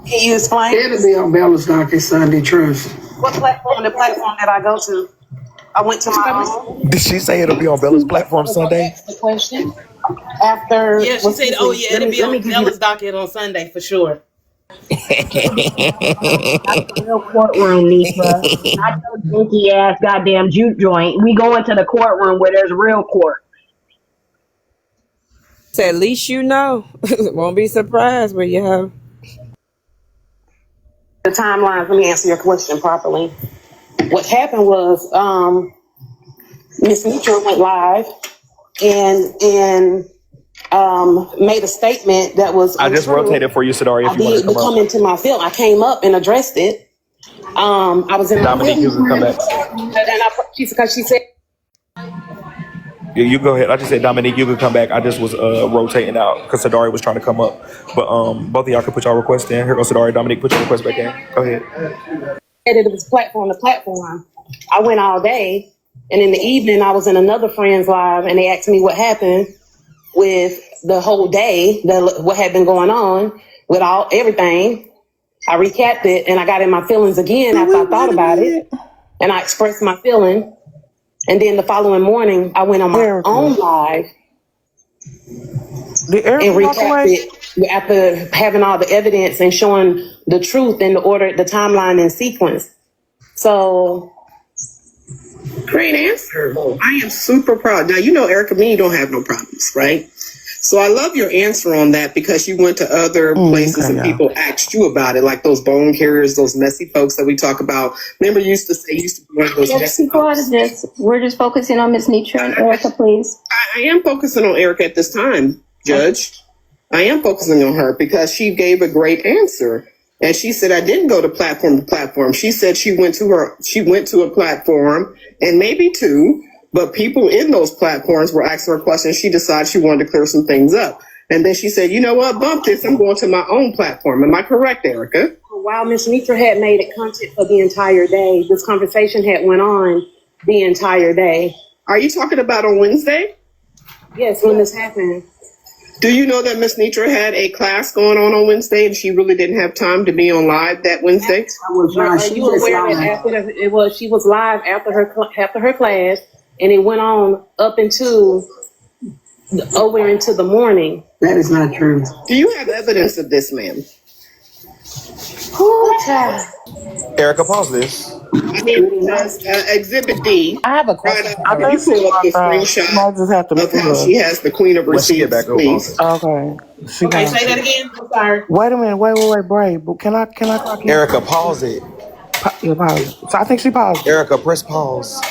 Can you explain? It'll be on Bella's Docket Sunday Trust. What platform? The platform that I go to. I went to my own. Did she say it'll be on Bella's platform Sunday? The question after. Yeah, she said, "Oh yeah, it'll be on Bella's docket on Sunday for sure." Real courtroom, Nitra. Not your dinky ass goddamn juke joint. We go into the courtroom where there's real court. So at least you know. Won't be surprised when you have. the timeline. Let me answer your question properly. What happened was Miss Netra went live and made a statement that was I just untrue. rotated for you, Sadari, if I you want to did come come up. into my field. I came up and addressed it. I was in my Dominique, you can come back. because she said. Yeah, you go ahead. I just said, Dominique, you can come back. I just was rotating out because Sadari was trying to come up. But both of y'all can put y'all request in. Here goes Sadari. Dominique, put your request back in. Go ahead. It was platform to platform. I went all day, and in the evening, I was in another friend's live, and they asked me what happened with the whole day, what had been going on with everything. I recapped it, and I got in my feelings again after I thought about it, and I expressed my feeling. And then the following morning, I went on my own live and recapped it after having all the evidence and showing the truth in the order, the timeline and sequence. So, Great answer. I am super proud. Now, you know, Erica, me, you don't have no problems, right? So I love your answer on that because you went to other places and people asked you about it, like those bone carriers, those messy folks that we talk about. Remember, you used to say, you used to be one of those messy folks. We're just focusing on Miss Netra and Erica, please. I am focusing on Erica at this time, Judge. I am focusing on her because she gave a great answer. And she said, I didn't go to platform. She said she went to a platform and maybe two, but people in those platforms were asking her questions. She decided she wanted to clear some things up. And then she said, you know what, bump this. I'm going to my own platform. Am I correct, Erica? while Miss Netra had made it content for the entire day, this conversation had went on the entire day. Are you talking about on Wednesday? Yes, when this happened. Do you know that Miss Netra had a class going on Wednesday and she really didn't have time to be on live that Wednesday? Are you aware that she was live after her class, and it went on up into over into the morning? That is not true. Do you have evidence of this, ma'am? Erica, pause this. Exhibit D. I have a question. Right up, you pull up the screenshot of how she has the Queen of Receipts, please. Okay. Okay, say that again. I'm sorry. Wait a minute. Wait, Bray. But can I clock in? Erica, pause it. Yeah, pause. So I think she paused. Erica, press pause.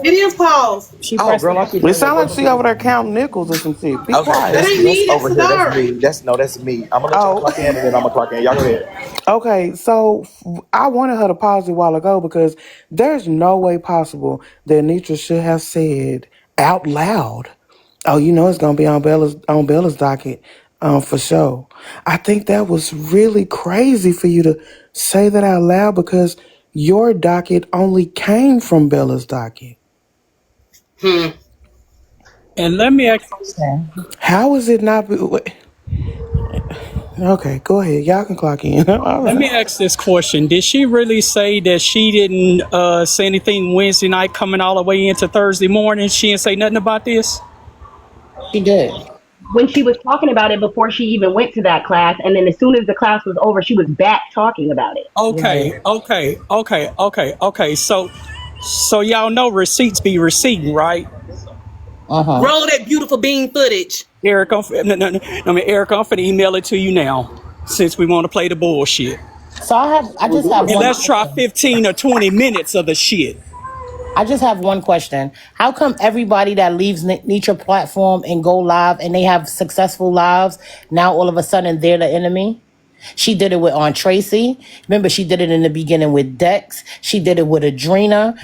It is pause. It sounds like she over there counting nickels or some shit. Be quiet. That's over here. That's me. That's me. I'm gonna let y'all clock in and then I'm gonna clock in. Y'all go ahead. Okay, so I wanted her to pause it a while ago because there's no way possible that Netra should have said out loud, "Oh, you know it's gonna be on Bella's docket, for sure." I think that was really crazy for you to say that out loud because your docket only came from Bella's docket. And let me ask. How is it not? Okay, go ahead. Y'all can clock in. Let me ask this question. Did she really say that she didn't say anything Wednesday night coming all the way into Thursday morning? She didn't say nothing about this? She did. When she was talking about it before she even went to that class, and then as soon as the class was over, she was back talking about it. Okay. So y'all know receipts be receipting, right? Roll that beautiful bean footage. Erica, Erica, I'm finna email it to you now, since we want to play the bullshit. So I just have and one. Let's try 15 or 20 minutes of the shit. I just have one question. How come everybody that leaves Netra platform and go live and they have successful lives, now all of a sudden they're the enemy? She did it with Aunt Tracy. Remember, she did it in the beginning with Dex. She did it with Adrena.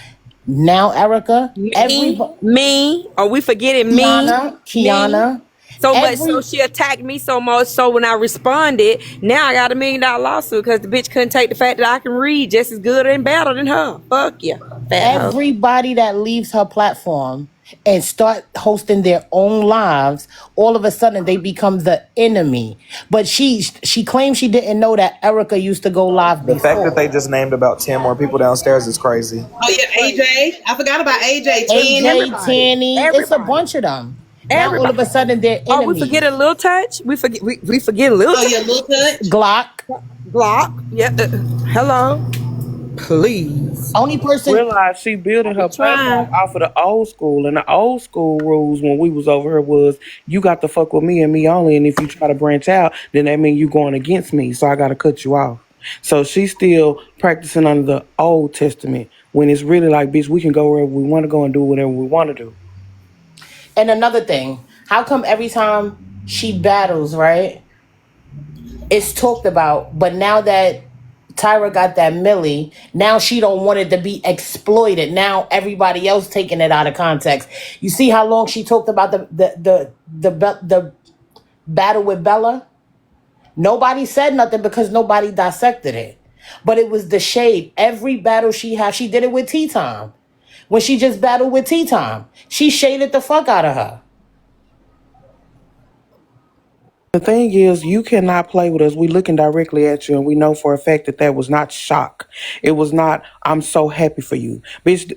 Now Erica. Me? Are we forgetting me? Kiana. So much so she attacked me so much so when I responded, now I got $1 million lawsuit because the bitch couldn't take the fact that I can read just as good and better than her. Fuck yeah. Everybody that leaves her platform and start hosting their own lives, all of a sudden they become the enemy. But she claims she didn't know that Erica used to go live before. The fact that they just named about 10 more people downstairs is crazy. Oh yeah, AJ. I forgot about AJ. Tanny. It's a bunch of them. Now all of a sudden they're enemies. Oh, we forget a little touch. We forget a little. Oh yeah, little touch. Glock. Yeah. Hello. Please. Only person realize she building her platform off of the old school, and the old school rules when we was over here was you got to fuck with me and me only, and if you try to branch out, then that means you going against me, so I got to cut you off. So she's still practicing under the Old Testament when it's really like, bitch, we can go wherever we want to go and do whatever we want to do. And another thing, how come every time she battles, right, it's talked about, but now that Tyra got that Millie, now she don't want it to be exploited. Now everybody else taking it out of context. You see how long she talked about the battle with Bella? Nobody said nothing because nobody dissected it. But it was the shade. Every battle she had, she did it with Tea Time. When she just battled with Tea Time, she shaded the fuck out of her. The thing is, you cannot play with us. We looking directly at you, and we know for a fact that that was not shock. It was not, I'm so happy for you. Bitch,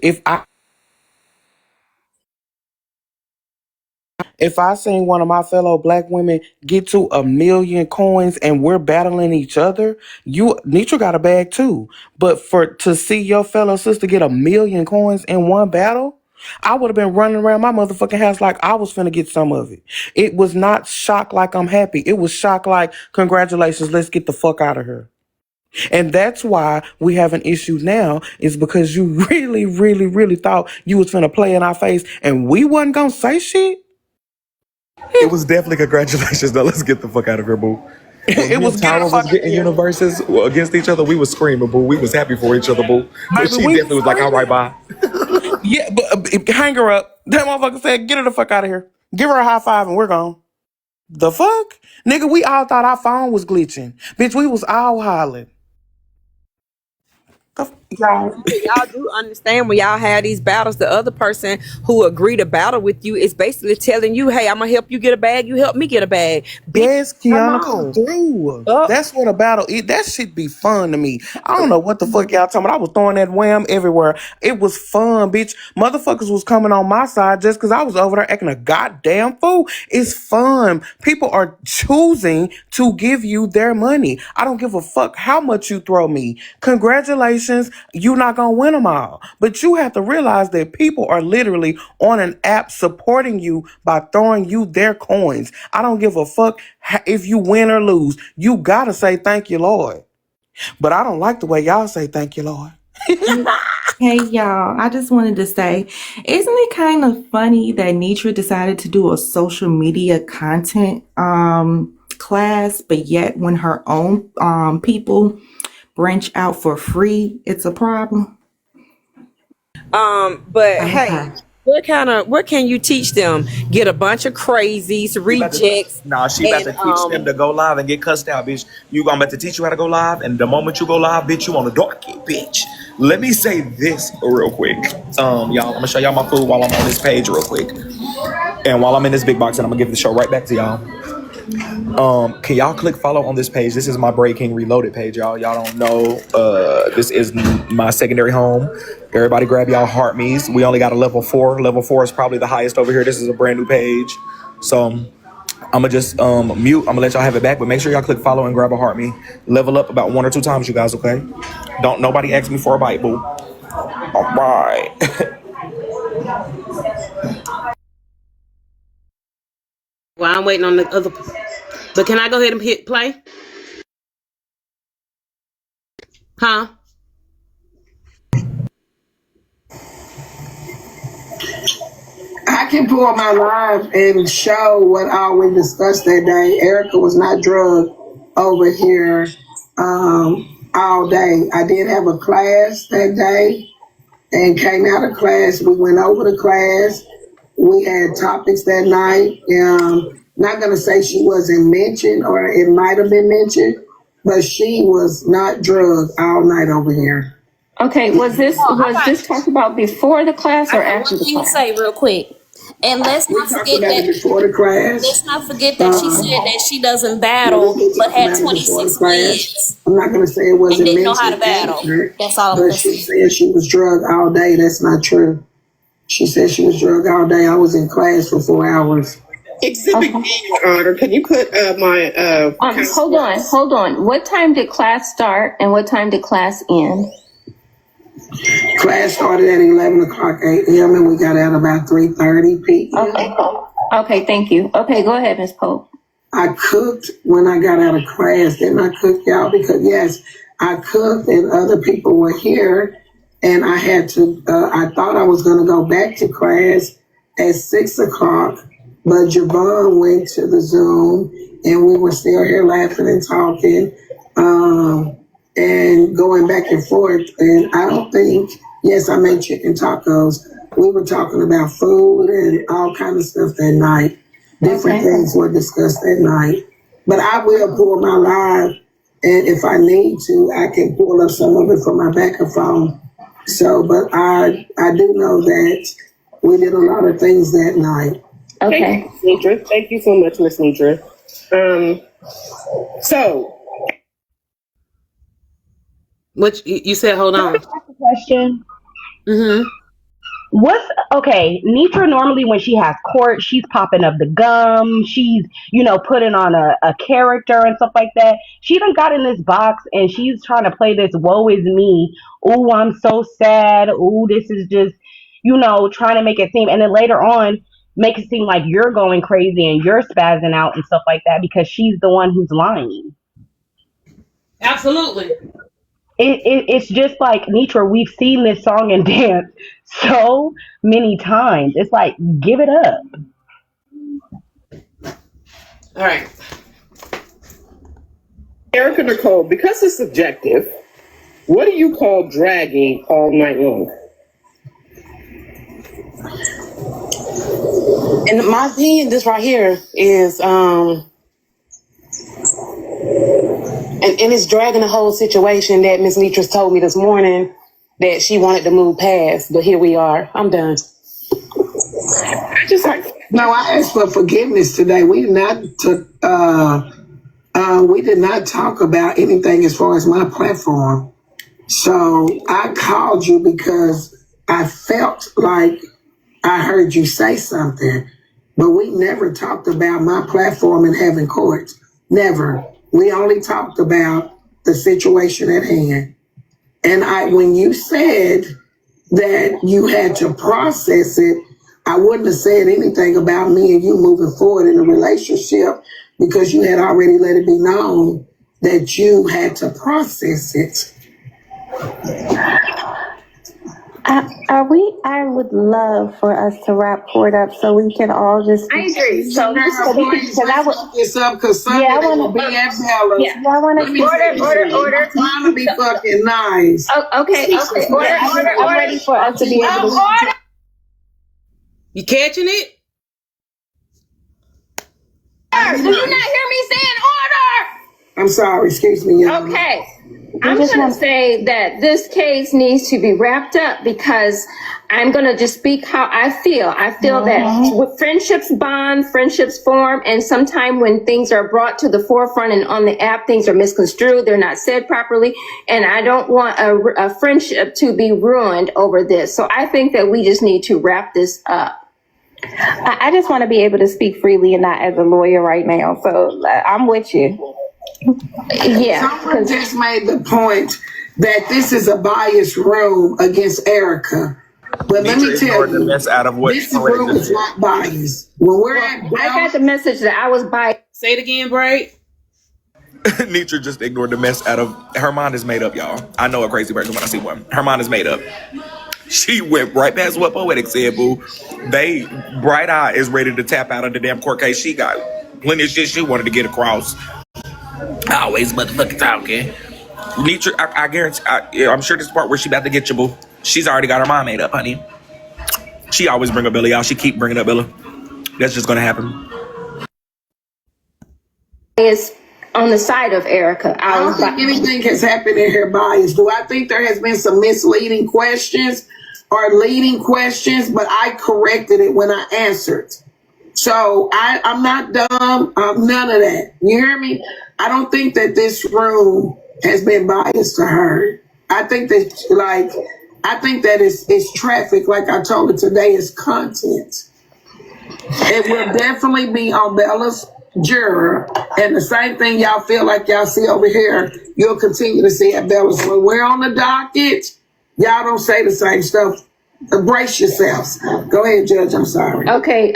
if I seen one of my fellow black women get to 1 million coins and we're battling each other, Netra got a bag too. But to see your fellow sister get 1 million coins in one battle, I would have been running around my motherfucking house like I was finna get some of it. It was not shock like I'm happy. It was shock like, congratulations, let's get the fuck out of here. And that's why we have an issue now, is because you really, really, really thought you was finna play in our face and we wasn't gonna say shit. It was definitely congratulations. Now let's get the fuck out of here, boo. It was Tyra was getting universes against each other. We was screaming, boo. We was happy for each other, boo. But she definitely was like, all right, bye. Yeah, but hang her up. That motherfucker said, get her the fuck out of here. Give her a high five and we're gone. The fuck? Nigga, we all thought our phone was glitching. Bitch, we was all hollering. Y'all do understand when y'all have these battles, the other person who agree to battle with you is basically telling you, hey, I'm gonna help you get a bag, you help me get a bag. Yes, Kiana, come through. That's what a battle is. That shit be fun to me. I don't know what the fuck y'all talking about. I was throwing that wham everywhere. It was fun, bitch. Motherfuckers was coming on my side just because I was over there acting a goddamn fool. It's fun. People are choosing to give you their money. I don't give a fuck how much you throw me. Congratulations. You're not gonna win them all. But you have to realize that people are literally on an app supporting you by throwing you their coins. I don't give a fuck if you win or lose. You gotta say thank you, Lord. But I don't like the way y'all say thank you, Lord. Hey y'all, I just wanted to say, isn't it kind of funny that Netra decided to do a social media content class, but yet when her own people branch out for free, it's a problem? But hey, what can you teach them? Get a bunch of crazies, rejects. She about to teach them to go live and get cussed out, bitch. I'm about to teach you how to go live, and the moment you go live, bitch, you on the dark end, bitch. Let me say this real quick. Y'all, I'm gonna show y'all my food while I'm on this page real quick. And while I'm in this big box, and I'm gonna give the show right back to y'all. Can y'all click follow on this page? This is my Breaking Reloaded page, y'all. Y'all don't know. This is my secondary home. Everybody grab y'all heart me's. We only got a level 4. Level 4 is probably the highest over here. This is a brand new page. So I'm gonna just mute. I'm gonna let y'all have it back, but make sure y'all click follow and grab a heart me. Level up about 1 or 2 times, you guys, okay? Don't nobody ask me for a bite, boo. All right. Well, I'm waiting on the other. But can I go ahead and hit play? Huh? I can pull my live and show what all we discussed that day. Erica was not drugged over here all day. I did have a class that day and came out of class. We went over the class. We had topics that night. Not going to say she wasn't mentioned, or it might have been mentioned, but she was not drugged all night over here. Okay, was this talked about before the class or after the class? Say real quick, and let's not forget that before the class. Let's not forget that she said that she doesn't battle, but had 26 wins. I'm not going to say it wasn't and didn't know mentioned. how to battle. That's all I'm But gonna she say. said she was drugged all day. That's not true. She said she was drugged all day. I was in class for 4 hours. Exhibit B, Your Honor. Can you put my hold on. What time did class start and what time did class end? Class started at 11 o'clock a.m. and we got out about 3:30 p.m. Okay, thank you. Okay, go ahead, Ms. Pope. I cooked when I got out of class. Didn't I cook, y'all? Because yes, I cooked and other people were here, and I had to. I thought I was going to go back to class at 6:00, but Javon went to the Zoom, and we were still here laughing and talking, and going back and forth. And I don't think. Yes, I made chicken tacos. We were talking about food and all kinds of stuff that night. Different things were discussed that night. But I will pull my live, and if I need to, I can pull up some of it from my backup phone. So, but I do know that we did a lot of things that night. Okay. Netra. Thank you so much, Miss Netra. So. What you said, hold on. Question. Mm-hmm. Netra normally when she has court, she's popping up the gum, she's, putting on a character and stuff like that. She done got in this box and she's trying to play this woe is me. Ooh, I'm so sad. Ooh, this is just, trying to make it seem, and then later on make it seem like you're going crazy and you're spazzing out and stuff like that because she's the one who's lying. Absolutely. It's just like, Netra, we've seen this song and dance so many times. It's like, give it up. All right. Erica Nicole, because it's subjective, what do you call dragging all night long? In my opinion, this right here is and it's dragging the whole situation that Miss Netra's told me this morning that she wanted to move past, but here we are. I'm done. No, I asked for forgiveness today. We did not talk about anything as far as my platform. So I called you because I felt like I heard you say something, but we never talked about my platform and having court. Never. We only talked about the situation at hand. And when you said that you had to process it, I wouldn't have said anything about me and you moving forward in a relationship because you had already let it be known that you had to process it. I would love for us to wrap court up so we can all just. I agree. So I would this up because Sunday I want to be at Bella's. Yeah. I want to order. I'm trying to be fucking nice. Okay. Order. I'm ready for us to be able to. Order. You catching it? Do you not hear me saying order? I'm sorry. Excuse me. Okay. I'm going to say that this case needs to be wrapped up because I'm going to just speak how I feel. I feel that with friendships bond, friendships form, and sometimes when things are brought to the forefront and on the app, things are misconstrued, they're not said properly, and I don't want a friendship to be ruined over this. So I think that we just need to wrap this up. I just want to be able to speak freely and not as a lawyer right now. So I'm with you. Yeah. Someone just made the point that this is a biased room against Erica. But let me tell you, this room is not biased. When we're at I got the message that I was biased. Say it again, Bray. Netra just ignored the mess out of her mind is made up, y'all. I know a crazy person when I see one. Her mind is made up. She went right past what Poetic said, boo. Bright Eye is ready to tap out of the damn court case. She got plenty of shit she wanted to get across. Always motherfucking talking. Netra, I guarantee, I'm sure this is the part where she about to get you, boo. She's already got her mind made up, honey. She always bring up Bella, y'all. She keep bringing up Bella. That's just gonna happen. Is on the side of Erica. I don't think anything has happened in her bias. Do I think there has been some misleading questions or leading questions? But I corrected it when I answered. So I'm not dumb. None of that. You hear me? I don't think that this room has been biased to her. I think that it's traffic. Like I told her today, is content. It will definitely be on Bella's juror, and the same thing y'all feel like y'all see over here, you'll continue to see at Bella's. When we're on the docket, y'all don't say the same stuff Brace yourselves. Go ahead, Judge. I'm sorry. Okay,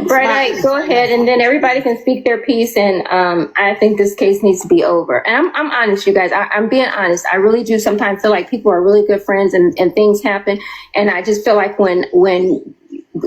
Brett, go ahead, and then everybody can speak their piece, and I think this case needs to be over. And I'm honest, you guys. I'm being honest. I really do sometimes feel like people are really good friends, and things happen, and I just feel like when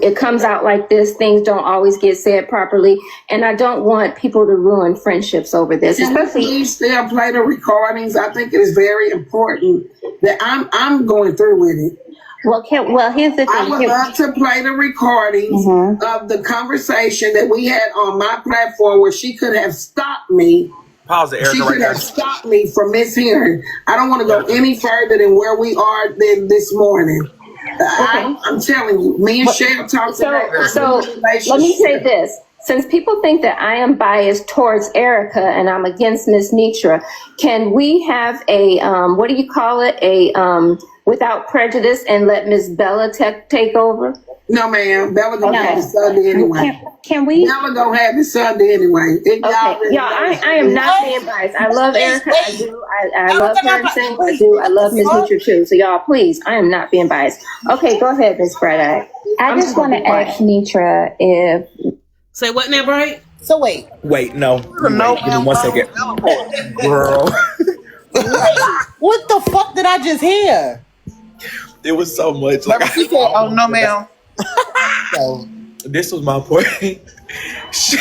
it comes out like this, things don't always get said properly, and I don't want people to ruin friendships over this. Can Especially, we please still play the recordings? I think it is very important that I'm going through with it. Well, here's the thing. I would love to play the recordings of the conversation that we had on my platform where she could have stopped me. Pause it, Erica, She right could there. have stopped me from mishearing. I don't want to go any further than where we are than this morning. I'm telling you, me and Shell talked about so let me say this. Since people think that I am biased towards Erica and I'm against Miss Netra, can we have a, what do you call it? Without prejudice and let Miss Bella take over? No, ma'am. Bella gonna have it Sunday anyway. Can we? Bella gonna have it Sunday anyway. I am not being biased. I love Erica. I do. I love her and sing. I do. I love Miss Netra too. So y'all, please, I am not being biased. Okay, go ahead, Miss Brett. I just want to ask Netra if. Say what now, Bright? So wait, no. Give me 1 second. Girl. What the fuck did I just hear? It was so much. Like, she said, "Oh no, ma'am." So this was my point. She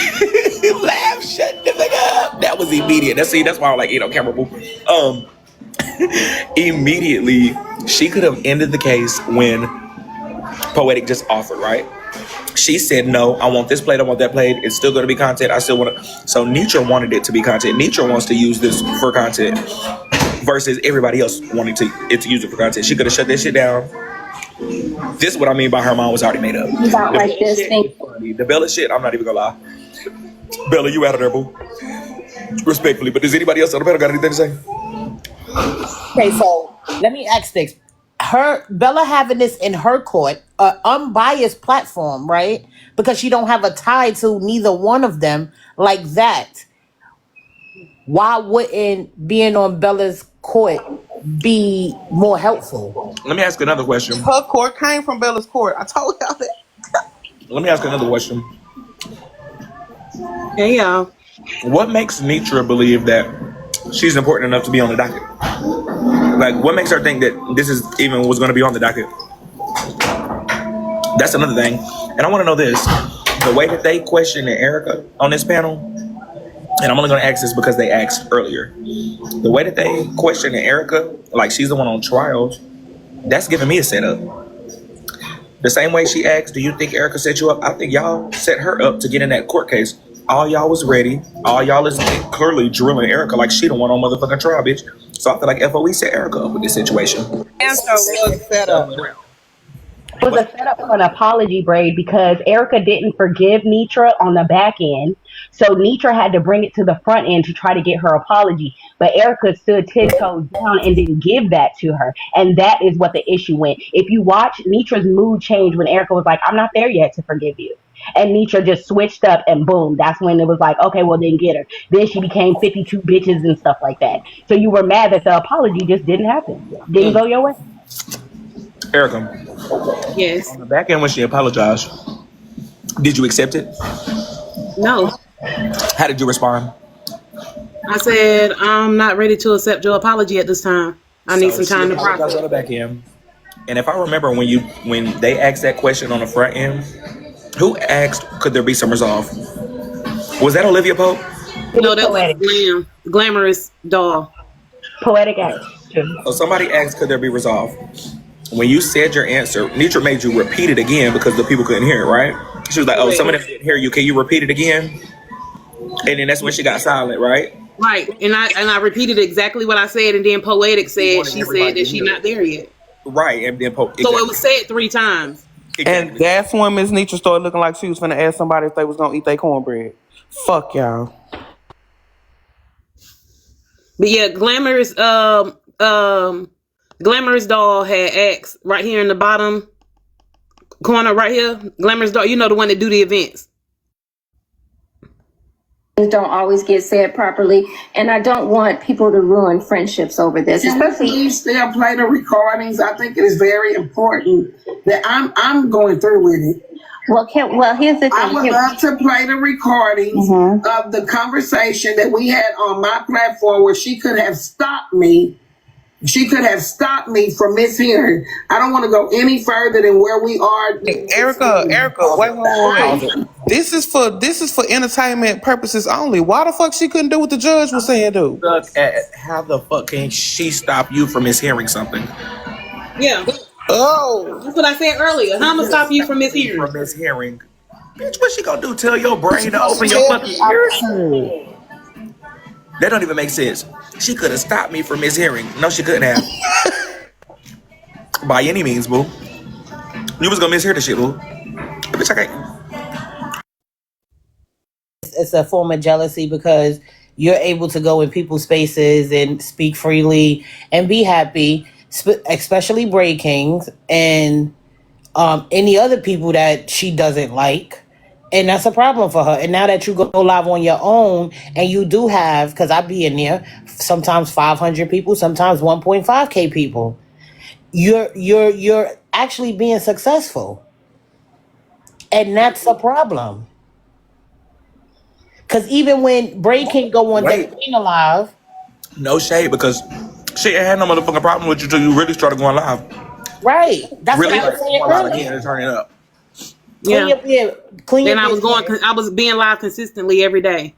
laughed, shut the fuck up. That was immediate. That's why I'm like, camera move. Immediately, she could have ended the case when Poetic just offered, right? She said, no, I want this plate, I want that plate. It's still going to be content. I still want to. So Netra wanted it to be content. Netra wants to use this for content versus everybody else wanting to use it for content. She could have shut that shit down. This is what I mean by her mind was already made up. About like this thing. The Bella shit, I'm not even going to lie. Bella, you out of there, boo. Respectfully. But does anybody else on the panel got anything to say? Okay, so let me ask this. Bella having this in her court, an unbiased platform, right? Because she don't have a tie to neither one of them like that. Why wouldn't being on Bella's court be more helpful? Let me ask another question. Her court came from Bella's court. I told y'all that. Let me ask another question. Hey, y'all. What makes Netra believe that she's important enough to be on the docket? Like, what makes her think that this is even what's going to be on the docket? That's another thing. And I want to know this. The way that they questioned Erica on this panel, and I'm only going to ask this because they asked earlier. The way that they questioned Erica, like she's the one on trial, that's giving me a setup. The same way she asked, do you think Erica set you up? I think y'all set her up to get in that court case. All y'all was ready. All y'all is clearly drilling Erica like she the one on motherfucking trial, bitch. So I feel like FOE set Erica up with this situation. Answer was set up. It was a setup for an apology, Braid, because Erica didn't forgive Netra on the back end. So Netra had to bring it to the front end to try to get her apology. But Erica stood 10 toes down and didn't give that to her. And that is what the issue went. If you watch, Netra's mood changed when Erica was like, I'm not there yet to forgive you. And Netra just switched up and boom, that's when it was like, okay, well then get her. Then she became 52 bitches and stuff like that. So you were mad that the apology just didn't happen. Didn't go your way. Erica. Yes. On the back end when she apologized, did you accept it? No. How did you respond? I said, I'm not ready to accept your apology at this time. I need some time to process. On the back end. And if I remember when they asked that question on the front end, who asked could there be some resolve? Was that Olivia Pope? No, that was Glamorous Doll. Poetic act. So somebody asked could there be resolve? When you said your answer, Netra made you repeat it again because the people couldn't hear it, right? She was like, oh, somebody didn't hear you. Can you repeat it again? And then that's when she got silent, right? Right. And I repeated exactly what I said, and then Poetic said she said that she's not there yet. Right. And then So it was said 3 times. Exactly. And that's when Miss Netra started looking like she was finna ask somebody if they was gonna eat their cornbread. Fuck y'all. But yeah, Glamorous Doll had asked right here in the bottom corner right here. Glamorous Doll, you know, the one that do the events. don't always get said properly, and I don't want people to ruin friendships over this. Can we please still play the recordings? I think it is very important that I'm going through with it. Well, here's the thing. I would love to play the recordings of the conversation that we had on my platform where she could have stopped me. She could have stopped me from mishearing. I don't want to go any further than where we are. Erica, wait. This is for entertainment purposes only. Why the fuck she couldn't do what the judge was saying, dude? Look at how the fuck can she stop you from mishearing something? Yeah. Oh, that's what I said earlier. How am I stop you from mishearing? From mishearing. Bitch, what she gonna do? Tell your brain to open your fucking ears? That don't even make sense. She could have stopped me from mishearing. No, she couldn't have. By any means, boo. You was gonna mishear the shit, boo. Bitch, I can't. It's a form of jealousy because you're able to go in people's spaces and speak freely and be happy, especially Bray Kings and any other people that she doesn't like. And that's a problem for her. And now that you go live on your own and you do have, because I be in there, sometimes 500 people, sometimes 1.5K people, you're actually being successful. And that's a problem. Because even when Bray can't go on that being alive. No shade, because she ain't had no motherfucking problem with you till you really started going live. Right. That's really, what I was saying earlier. Again and turn it up. Then I was being live consistently every day.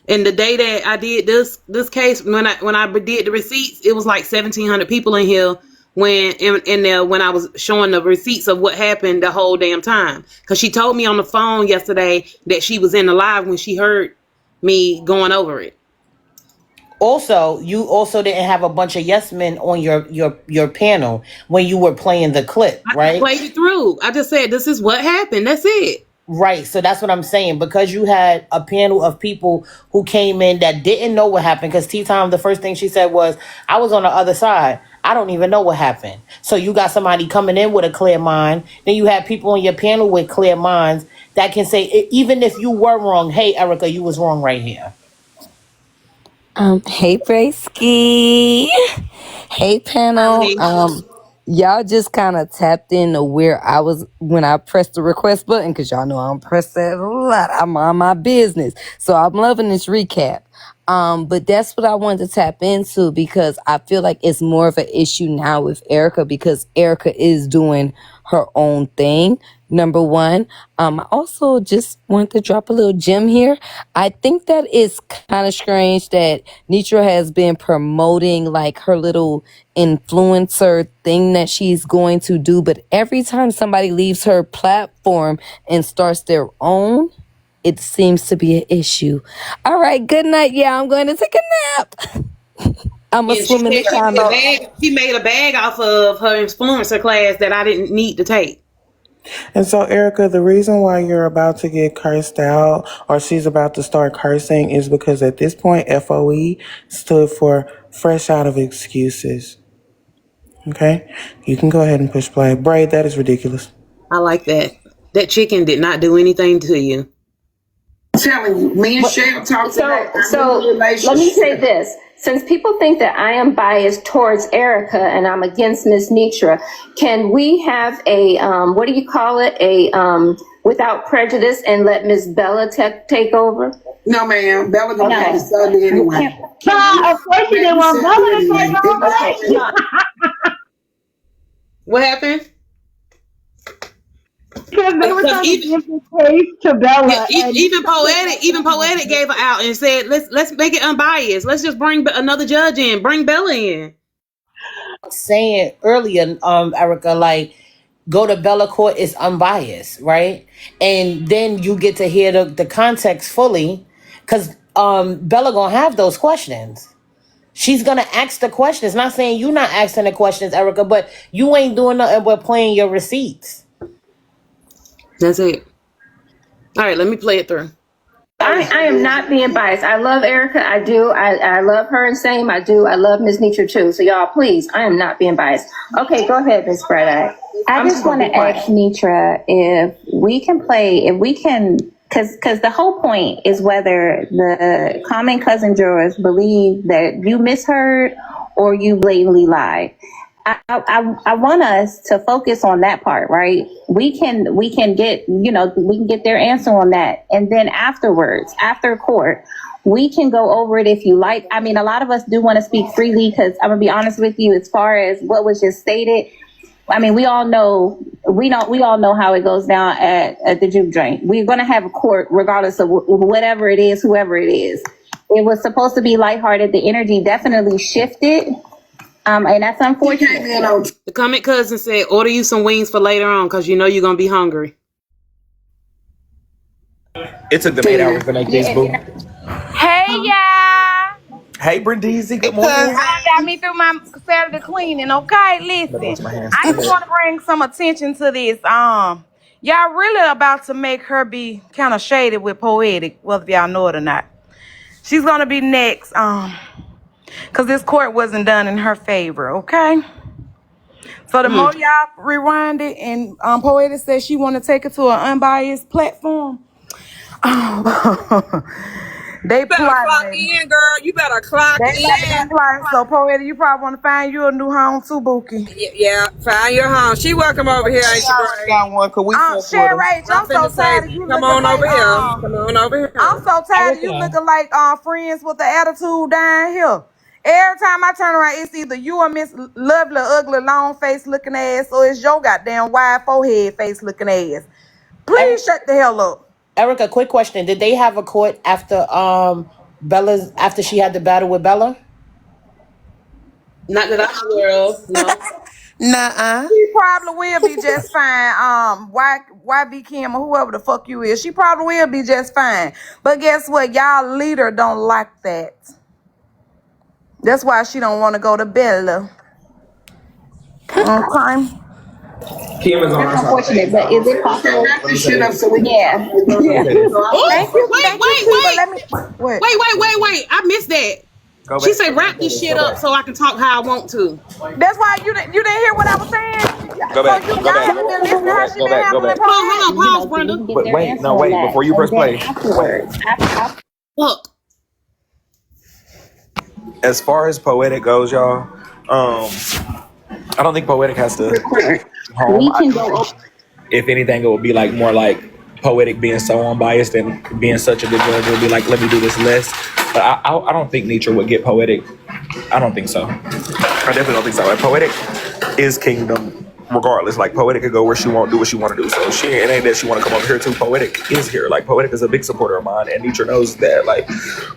And the day that I did this case, when I did the receipts, it was like 1,700 people in here when I was showing the receipts of what happened the whole damn time. Because she told me on the phone yesterday that she was in the live when she heard me going over it. Also, you also didn't have a bunch of yes men on your panel when you were playing the clip, right? I played it through. I just said, this is what happened. That's it. Right. So that's what I'm saying. Because you had a panel of people who came in that didn't know what happened. Because T-Time, the first thing she said was, I was on the other side. I don't even know what happened. So you got somebody coming in with a clear mind. Then you have people on your panel with clear minds that can say, even if you were wrong, hey, Erica, you was wrong right here. Hey Braysky. Hey panel. Y'all just kind of tapped into where I was when I pressed the request button, because y'all know I don't press that a lot. I'm on my business. So I'm loving this recap. But that's what I wanted to tap into, because I feel like it's more of an issue now with Erica, because Erica is doing her own thing. Number one, I also just want to drop a little gem here. I think that it's kind of strange that Netra has been promoting like her little influencer thing that she's going to do, but every time somebody leaves her platform and starts their own, it seems to be an issue. All right, good night. Yeah, I'm going to take a nap. I'm a swim in the time. She made a bag off of her influencer class that I didn't need to take. And so, Erica, the reason why you're about to get cursed out, or she's about to start cursing, is because at this point, FOE stood for fresh out of excuses. Okay? You can go ahead and push play. Bray, that is ridiculous. I like that. That chicken did not do anything to you. I'm telling you, me and Shell talked today. So let me say this. Since people think that I am biased towards Erica and I'm against Miss Netra, can we have a, what do you call it? A without prejudice, and let Miss Bella take over? No, ma'am. Bella gonna have to study anyway. Of course you didn't want Bella to take over. What happened? Because they were trying to give the case to Bella. Even Poetic gave her out and said, let's make it unbiased. Let's just bring another judge in. Bring Bella in. Saying earlier, Erica, like, go to Bella Court is unbiased, right? And then you get to hear the context fully, because Bella gonna have those questions. She's gonna ask the questions. Not saying you not asking the questions, Erica, but you ain't doing nothing but playing your receipts. That's it. All right, let me play it through. I am not being biased. I love Erica. I do. I love her and same. I do. I love Miss Netra too. So y'all, please, I am not being biased. Okay, go ahead, Miss Brett. I just want to ask Netra if we can because the whole point is whether the common cousin jurors believe that you misheard or you blatantly lied. I want us to focus on that part, right? We can get, we can get their answer on that. And then afterwards, after court, we can go over it if you like. I mean, a lot of us do want to speak freely because I'm gonna be honest with you, as far as what was just stated, I mean, we all know how it goes down at the juke joint. We're gonna have a court regardless of whatever it is, whoever it is. It was supposed to be lighthearted. The energy definitely shifted. And that's unfortunate. The comment cousin said, order you some wings for later on because you know you're going to be hungry. It took them 8 hours to make these, boo. Hey, y'all. Hey, Brandeezy, good morning. I got me through my Saturday cleaning, okay? Listen, I just want to bring some attention to this. Y'all really about to make her be kind of shady with Poetic, whether y'all know it or not. She's going to be next, because this court wasn't done in her favor, okay? So the more y'all rewind it, and Poetic says she want to take it to an unbiased platform. They better clock in, girl. You better clock in. So Poetic, you probably want to find you a new home too, Bookie. Yeah, find your home. She welcome over here, ain't she? Got one, cause we Sherry, I'm so tired of you come looking on over like, here. Come on over here. I'm so tired of you looking like friends with the attitude down here. Every time I turn around, it's either you or Miss Lovely, ugly, long face looking ass, or it's your goddamn wide forehead face looking ass. Please shut the hell up. Erica, quick question. Did they have a court after after she had the battle with Bella? Not that I'm aware of, no. Nuh-uh. She probably will be just fine. YB Kim or whoever the fuck you is, she probably will be just fine. But guess what? Y'all leader don't like that. That's why she don't want to go to Bella. Okay. Kim is on That's unfortunate, but is it possible? Wrap this shit up so we can. Yeah. Thank you. Wait. I missed that. She said wrap this shit up so I can talk how I want to. That's why you didn't hear what I was saying. Go back. Go back. Hold on, pause, Brenda. But wait, before you press play. Look. As far as Poetic goes, y'all, I don't think Poetic has to home. If anything, it would be like more like Poetic being so unbiased and being such a good judge. It would be like, let me do this less. But I don't think Netra would get Poetic. I don't think so. I definitely don't think so. And Poetic is kingdom regardless. Like Poetic could go where she won't do what she want to do. So it ain't that she want to come over here too. Poetic is here. Like Poetic is a big supporter of mine, and Netra knows that. Like,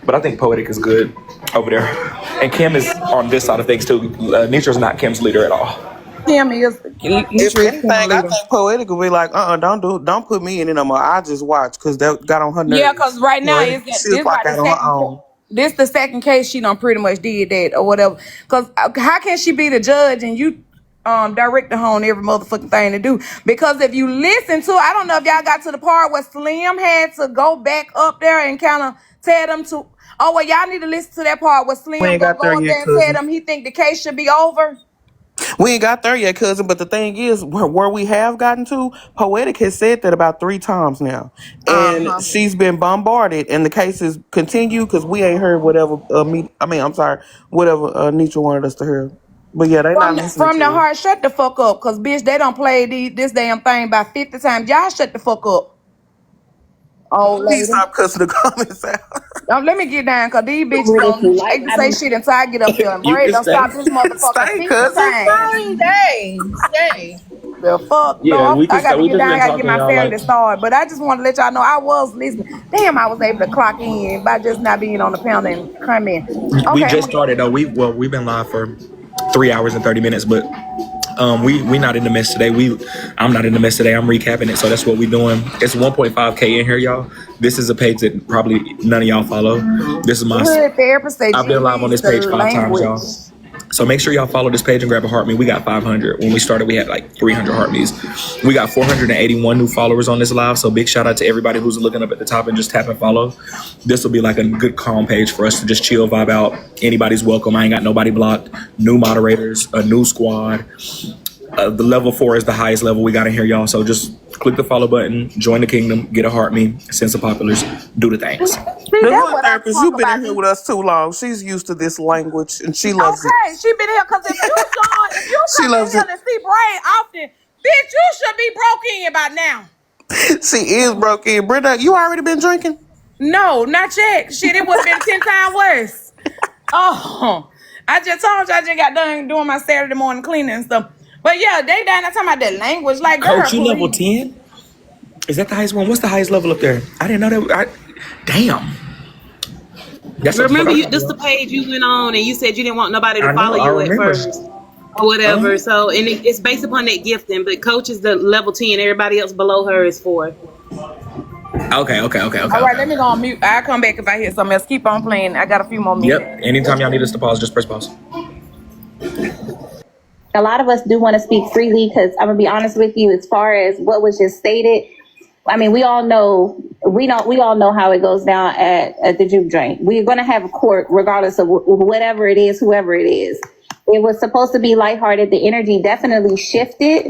but I think Poetic is good over there, and Kim is on this side of things too. Netra's not Kim's leader at all. Kim is. If anything, I think Poetic will be like, don't put me in it no more. I just watch because that got on her nerves. Yeah, because right now this the second case she done pretty much did that or whatever. Because how can she be the judge and you direct her on every motherfucking thing to do? Because if you listen to, I don't know if y'all got to the part where Slim had to go back up there and kind of tell them to. Oh well, y'all need to listen to that part where Slim go up there and tell them he think the case should be over. We ain't got there yet, cousin, but the thing is, where we have gotten to, Poetic has said that about 3 times now. And she's been bombarded, and the cases continue because we ain't heard whatever, whatever Netra wanted us to hear. But yeah, they not listening from the heart, shut the fuck up, because bitch, they don't play this damn thing about 50 times. Y'all shut the fuck up. Oh, please stop cussing the comments out. Let me get down, because these bitches they can say shit until I get up here. And Bray don't stop this motherfucker 50 times. Stay. The fuck? Yeah, no, I got to get down, I got to get my Saturday started. But I just want to let y'all know I was listening. Damn, I was able to clock in by just not being on the pound and come in. Okay. We just started, though. We've been live for 3 hours and 30 minutes, but we not in the mess today. I'm not in the mess today. I'm recapping it, so that's what we doing. It's 1.5K in here, y'all. This is a page that probably none of y'all follow. This is my. I've been live on this page 5 times, y'all. So make sure y'all follow this page and grab a heart me. We got 500. When we started, we had like 300 heart me's. We got 481 new followers on this live. So big shout out to everybody who's looking up at the top and just tap and follow. This will be like a good calm page for us to just chill, vibe out. Anybody's welcome. I ain't got nobody blocked. New moderators, a new squad. The level 4 is the highest level we got in here, y'all. So just click the follow button, join the kingdom, get a heart me, send some populars, do the things. The hood therapist, you've been in here with us too long. She's used to this language and she loves it. Okay, she been here because if you She come in loves here it. to see Brain often, bitch, you should be broke in by now. She is broke in. Brenda, you already been drinking? No, not yet. Shit, it would have been 10 times worse. Oh, I just told you I just got done doing my Saturday morning cleaning and stuff. But yeah, they down there talking about that language. Like, girl, Coach, you level 10? Is that the highest one? What's the highest level up there? I didn't know that. Damn. That's remember, this the page you went on and you said you didn't want nobody to follow you at first or whatever. So, and it's based upon that gifting. But Coach is the level 10. Everybody else below her is 4. Okay. All right, let me go on mute. I'll come back if I hear something else. Keep on playing. I got a few more minutes. Yep. Anytime y'all need us to pause, just press pause. A lot of us do want to speak freely because I'm gonna be honest with you, as far as what was just stated, I mean, we all know how it goes down at the juke joint. We're gonna have a court regardless of whatever it is, whoever it is. It was supposed to be lighthearted. The energy definitely shifted,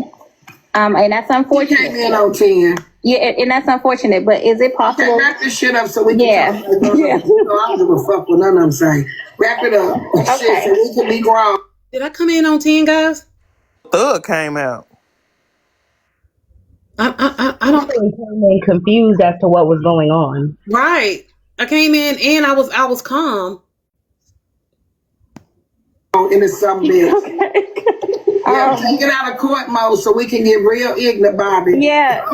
and that's unfortunate. He came in on 10. Yeah, and that's unfortunate. But is it possible? Okay, wrap this shit up so we can. I don't give a fuck what none of them say. Wrap it up. Okay. Shit, so we can be grown. Did I come in on 10, guys? Thug came out. I don't came in confused as to what was going on. Right. I came in and I was calm. And it's something else. Yeah, take it out of court mode so we can get real ignorant, Bobby. Yeah.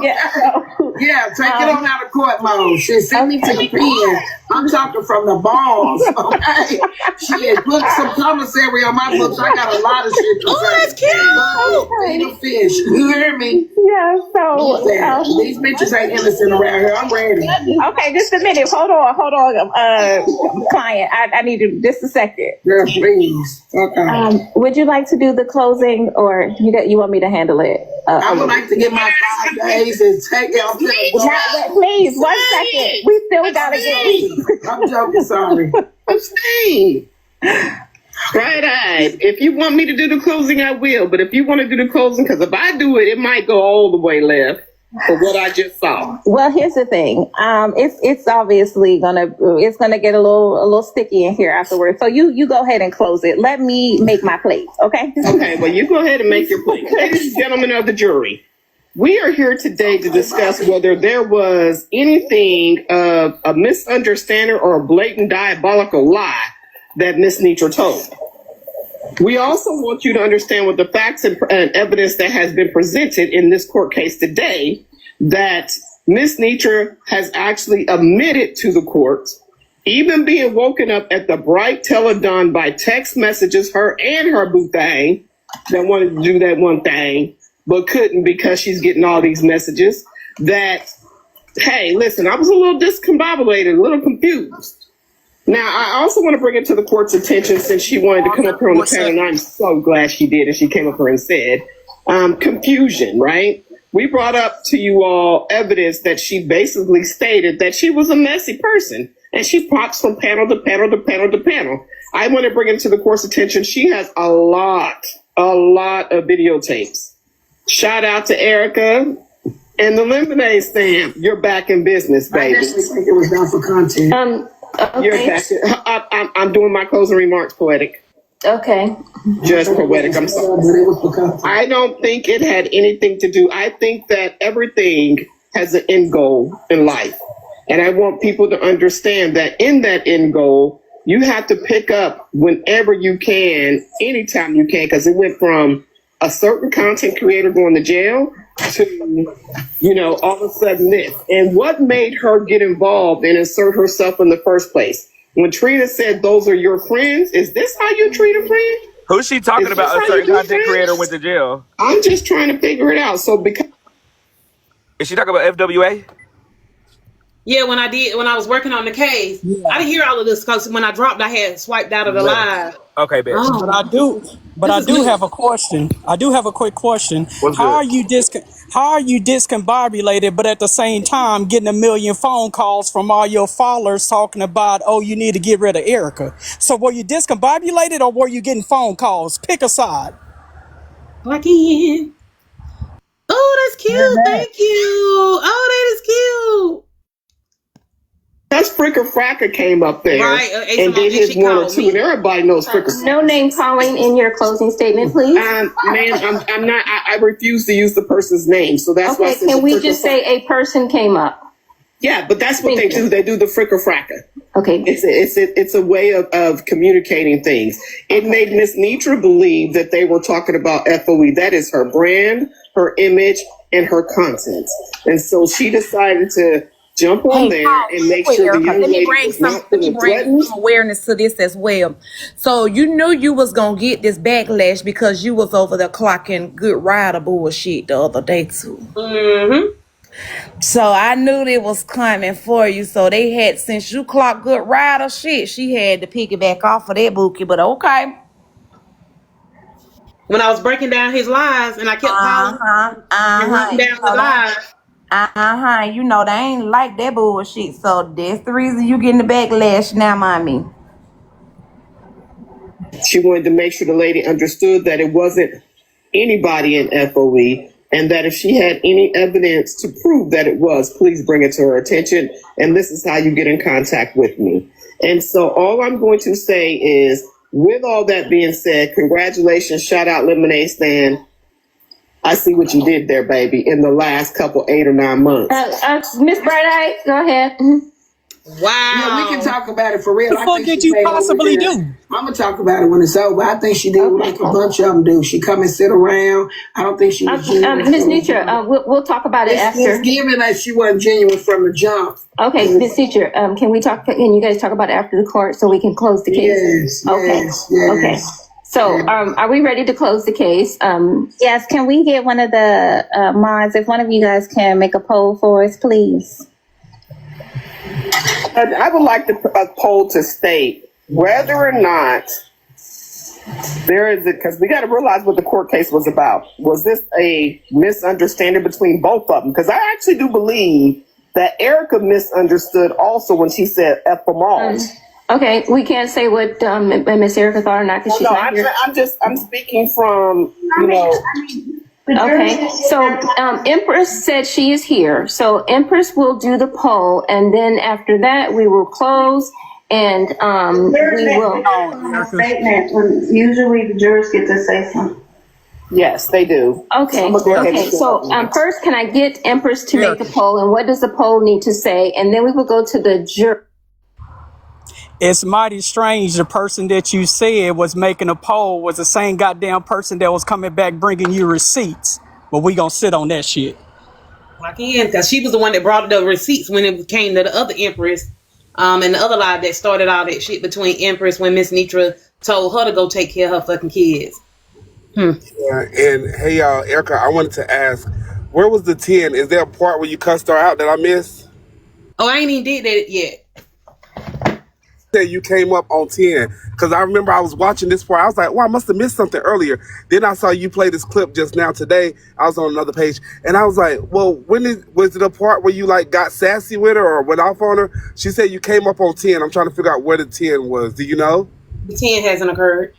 Yeah, take it on out of court mode. Shit, send me to the pen. I'm talking from the balls, okay? Shit, put some commissary on my books. I got a lot of shit to say. Oh, that's cute. Eat a fish. You hear me? Yeah, so these bitches ain't innocent around here. I'm ready. Okay, just a minute. Hold on, client. I need you just a second. Girl, please. Okay. Would you like to do the closing, or you want me to handle it? I would like to get my 5 days and take it off. Please, 1 second. We still gotta get. I'm joking. Sorry. I'm saying. Bright-eyed. If you want me to do the closing, I will. But if you want to do the closing, because if I do it, it might go all the way left for what I just saw. Well, here's the thing. It's obviously gonna get a little sticky in here afterwards. So you go ahead and close it. Let me make my plate. Okay. Okay. Well, you go ahead and make your plate, ladies and gentlemen of the jury. We are here today to discuss whether there was anything of a misunderstanding or a blatant diabolical lie that Miss Netra told. We also want you to understand what the facts and evidence that has been presented in this court case today, that Miss Netra has actually admitted to the court, even being woken up at the bright teledawn by text messages, her and her boo thing, that wanted to do that one thing, but couldn't because she's getting all these messages that, hey, listen, I was a little discombobulated, a little confused. Now, I also want to bring it to the court's attention, since she wanted to come up here on the panel, and I'm so glad she did, and she came up here and said, confusion, right? We brought up to you all evidence that she basically stated that she was a messy person, and she pops from panel to panel to panel to panel. I want to bring it to the court's attention. She has a lot of videotapes. Shout out to Erica and the lemonade stand. You're back in business, baby. I definitely think it was done for content. You're back. I'm doing my closing remarks, poetic. Okay. Just poetic. I'm sorry. I don't think it had anything to do. I think that everything has an end goal in life. And I want people to understand that in that end goal, you have to pick up whenever you can, anytime you can, because it went from a certain content creator going to jail to, all of a sudden this. And what made her get involved and insert herself in the first place? When Trina said, those are your friends, is this how you treat a friend? Who's she talking about? A certain content creator went to jail. I'm just trying to figure it out. So because is she talking about FWA? Yeah, when I was working on the case, I didn't hear all of this because when I dropped, I had swiped out of the live. Okay, bet. Oh. But I do have a question. I do have a quick question. How are you discombobulated, but at the same time getting a million phone calls from all your followers talking about, oh, you need to get rid of Erica? So were you discombobulated or were you getting phone calls? Pick a side. Clock in. Oh, that's cute. Thank you. Oh, that is cute. That's Fricker Fracker came up there Right, and did his one or two, and everybody knows Fricker. No name calling in your closing statement, please. Ma'am, I'm not. I refuse to use the person's name, so that's why. Okay, can we just say a person came up? Yeah, but that's what they do. They do the Fricker Fracker. Okay, it's a way of communicating things. It made Miss Netra believe that they were talking about FOE. That is her brand, her image, and her content, and so she decided to jump on there and make sure the young lady was not feeling threatened. Some awareness to this as well. So you knew you was gonna get this backlash because you was over there clocking Good Rider bullshit the other day too. Mm-hmm. So I knew it was coming for you. So they had, since you clocked Good Rider shit, she had to piggyback off of that bookie. But okay. When I was breaking down his lies and I kept calling and running down the lies. You know they ain't like that bullshit. So that's the reason you getting the backlash now, mommy. She wanted to make sure the lady understood that it wasn't anybody in FOE, and that if she had any evidence to prove that it was, please bring it to her attention. And this is how you get in contact with me. And so all I'm going to say is, with all that being said, congratulations, shout out Lemonade Stand. I see what you did there, baby, in the last couple 8 or 9 months. Miss Bright Eye, go ahead. Wow. Yeah, we can talk about it for real. What the fuck did you possibly do? I'm gonna talk about it when it's over. I think she did like a bunch of them do. She come and sit around. I don't think she was genuine. Miss Netra, we'll talk about it after. It's given that she wasn't genuine from the jump. Okay, Miss Netra, can we talk? Can you guys talk about it after the court so we can close the case? Yes. Okay. Yes, yes. Okay. So, are we ready to close the case? Yes. Can we get one of the mods, if one of you guys can make a poll for us, please? I would like a poll to state whether or not there is because we got to realize what the court case was about. Was this a misunderstanding between both of them? Because I actually do believe that Erica misunderstood also when she said F them all. Okay, we can't say what Miss Erica thought or not because she's not here. I'm speaking from, you know. Okay, so Empress said she is here. So Empress will do the poll, and then after that we will close, and we will. Statement. Usually the jurors get to say something. Yes, they do. Okay. Okay. So first, can I get Empress to make the poll, and what does the poll need to say, and then we will go to the juror. It's mighty strange the person that you said was making a poll was the same goddamn person that was coming back bringing you receipts. But we gonna sit on that shit. Clock in, because she was the one that brought the receipts when it came to the other Empress, and the other lie that started all that shit between Empress when Miss Netra told her to go take care of her fucking kids. Yeah, and hey y'all, Erica, I wanted to ask, where was the 10? Is there a part where you cussed her out that I missed? Oh, I ain't even did that yet. That you came up on 10, because I remember I was watching this part. I was like, well, I must have missed something earlier. Then I saw you play this clip just now today. I was on another page, and I was like, well, was it a part where you like got sassy with her or went off on her? She said you came up on 10. I'm trying to figure out where the 10 was. Do you know? The 10 hasn't occurred.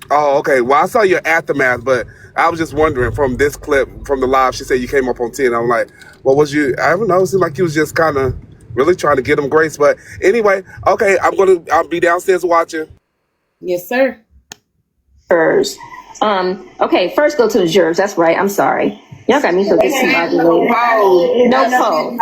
Oh, okay. Well, I saw your aftermath, but I was just wondering from this clip, from the live, she said you came up on 10. I'm like, well, was you, I don't know, it seemed like you was just kind of really trying to get them grace. But anyway, okay, I'll be downstairs watching. Yes, sir. Jurors. Okay, first go to the jurors. That's right. I'm sorry. Y'all got me so discombobulated. No poll.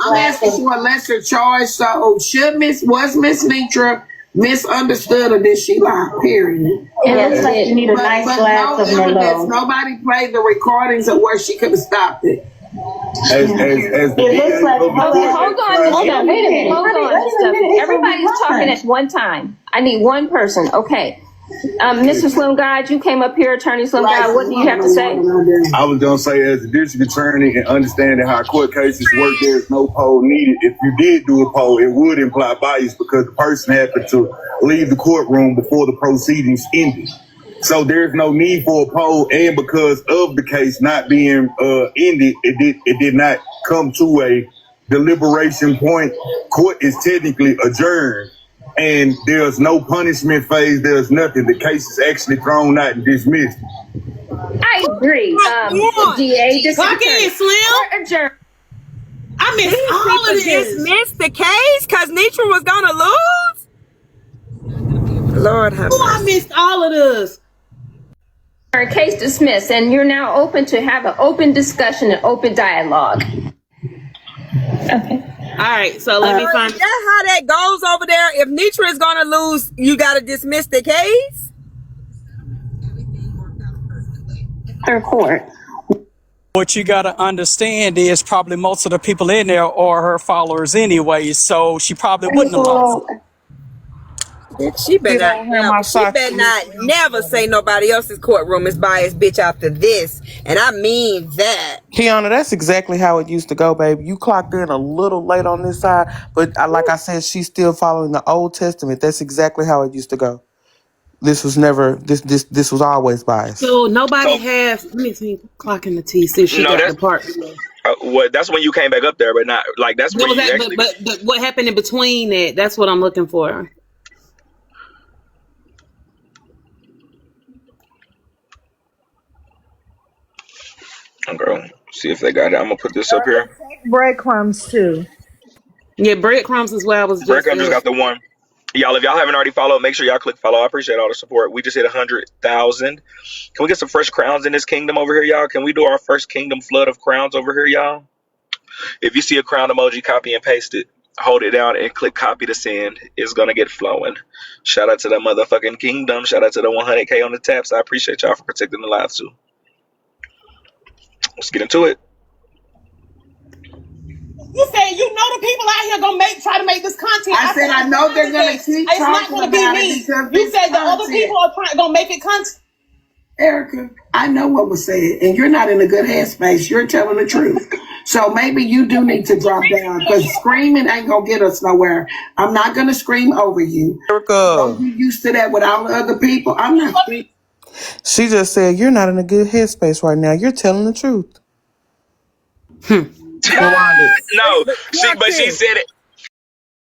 I'm asking for a lesser charge. So was Miss Netra misunderstood or did she lie? Period. It looks like you need a nice glass of Merlot. Nobody played the recordings of where she could have stopped it. It looks like. Okay, hold on. Wait a minute. Hold on. Everybody's talking at one time. I need one person. Okay. Mr. Slim God, you came up here, Attorney Slim God. What do you have to say? I was going to say, as a district attorney and understanding how court cases work, there's no poll needed. If you did do a poll, it would imply bias because the person happened to leave the courtroom before the proceedings ended. So there's no need for a poll, and because of the case not being ended, it did not come to a deliberation point. Court is technically adjourned. and there's no punishment phase. There's nothing. The case is actually thrown out and dismissed. I agree. DA, this Clock in, Slim. I missed all of this. Dismissed the case because Netra was gonna lose. Lord have mercy. I missed all of this. Case dismissed, and you're now open to have an open discussion and open dialogue. Okay. All right, so let me find. That's how that goes over there. If Netra is gonna lose, you gotta dismiss the case. Her court. What you gotta understand is probably most of the people in there are her followers anyway, so she probably wouldn't have lost. She better not never say nobody else's courtroom is biased, bitch, after this. And I mean that. Kiana, that's exactly how it used to go, baby. You clocked in a little late on this side, but like I said, she's still following the Old Testament. That's exactly how it used to go. This was never this was always biased. So nobody has. Let me see. Clock in the T. See if she got the part. That's when you came back up there, but not like that's when you actually. But what happened in between that? That's what I'm looking for. Girl, see if they got it. I'm gonna put this up here. Breadcrumbs too. Yeah, breadcrumbs is where I was. Breadcrumbs just got the one. Y'all, if y'all haven't already followed, make sure y'all click follow. I appreciate all the support. We just hit 100,000. Can we get some fresh crowns in this kingdom over here, y'all? Can we do our first kingdom flood of crowns over here, y'all? If you see a crown emoji, copy and paste it. Hold it down and click copy to send. It's gonna get flowing. Shout out to the motherfucking kingdom. Shout out to the 100K on the taps. I appreciate y'all for protecting the lives too. Let's get into it. You said you know the people out here gonna try to make this content. I said I know they're gonna keep it's not talking gonna be about me. it because You said the other content. people are gonna make it content. Erica, I know what was said, and you're not in a good headspace. You're telling the truth. So maybe you do need to drop down because screaming ain't gonna get us nowhere. I'm not gonna scream over you. Erica, you used to that with all the other people. I'm not. she just said you're not in a good headspace right now. You're telling the truth. No, she said it.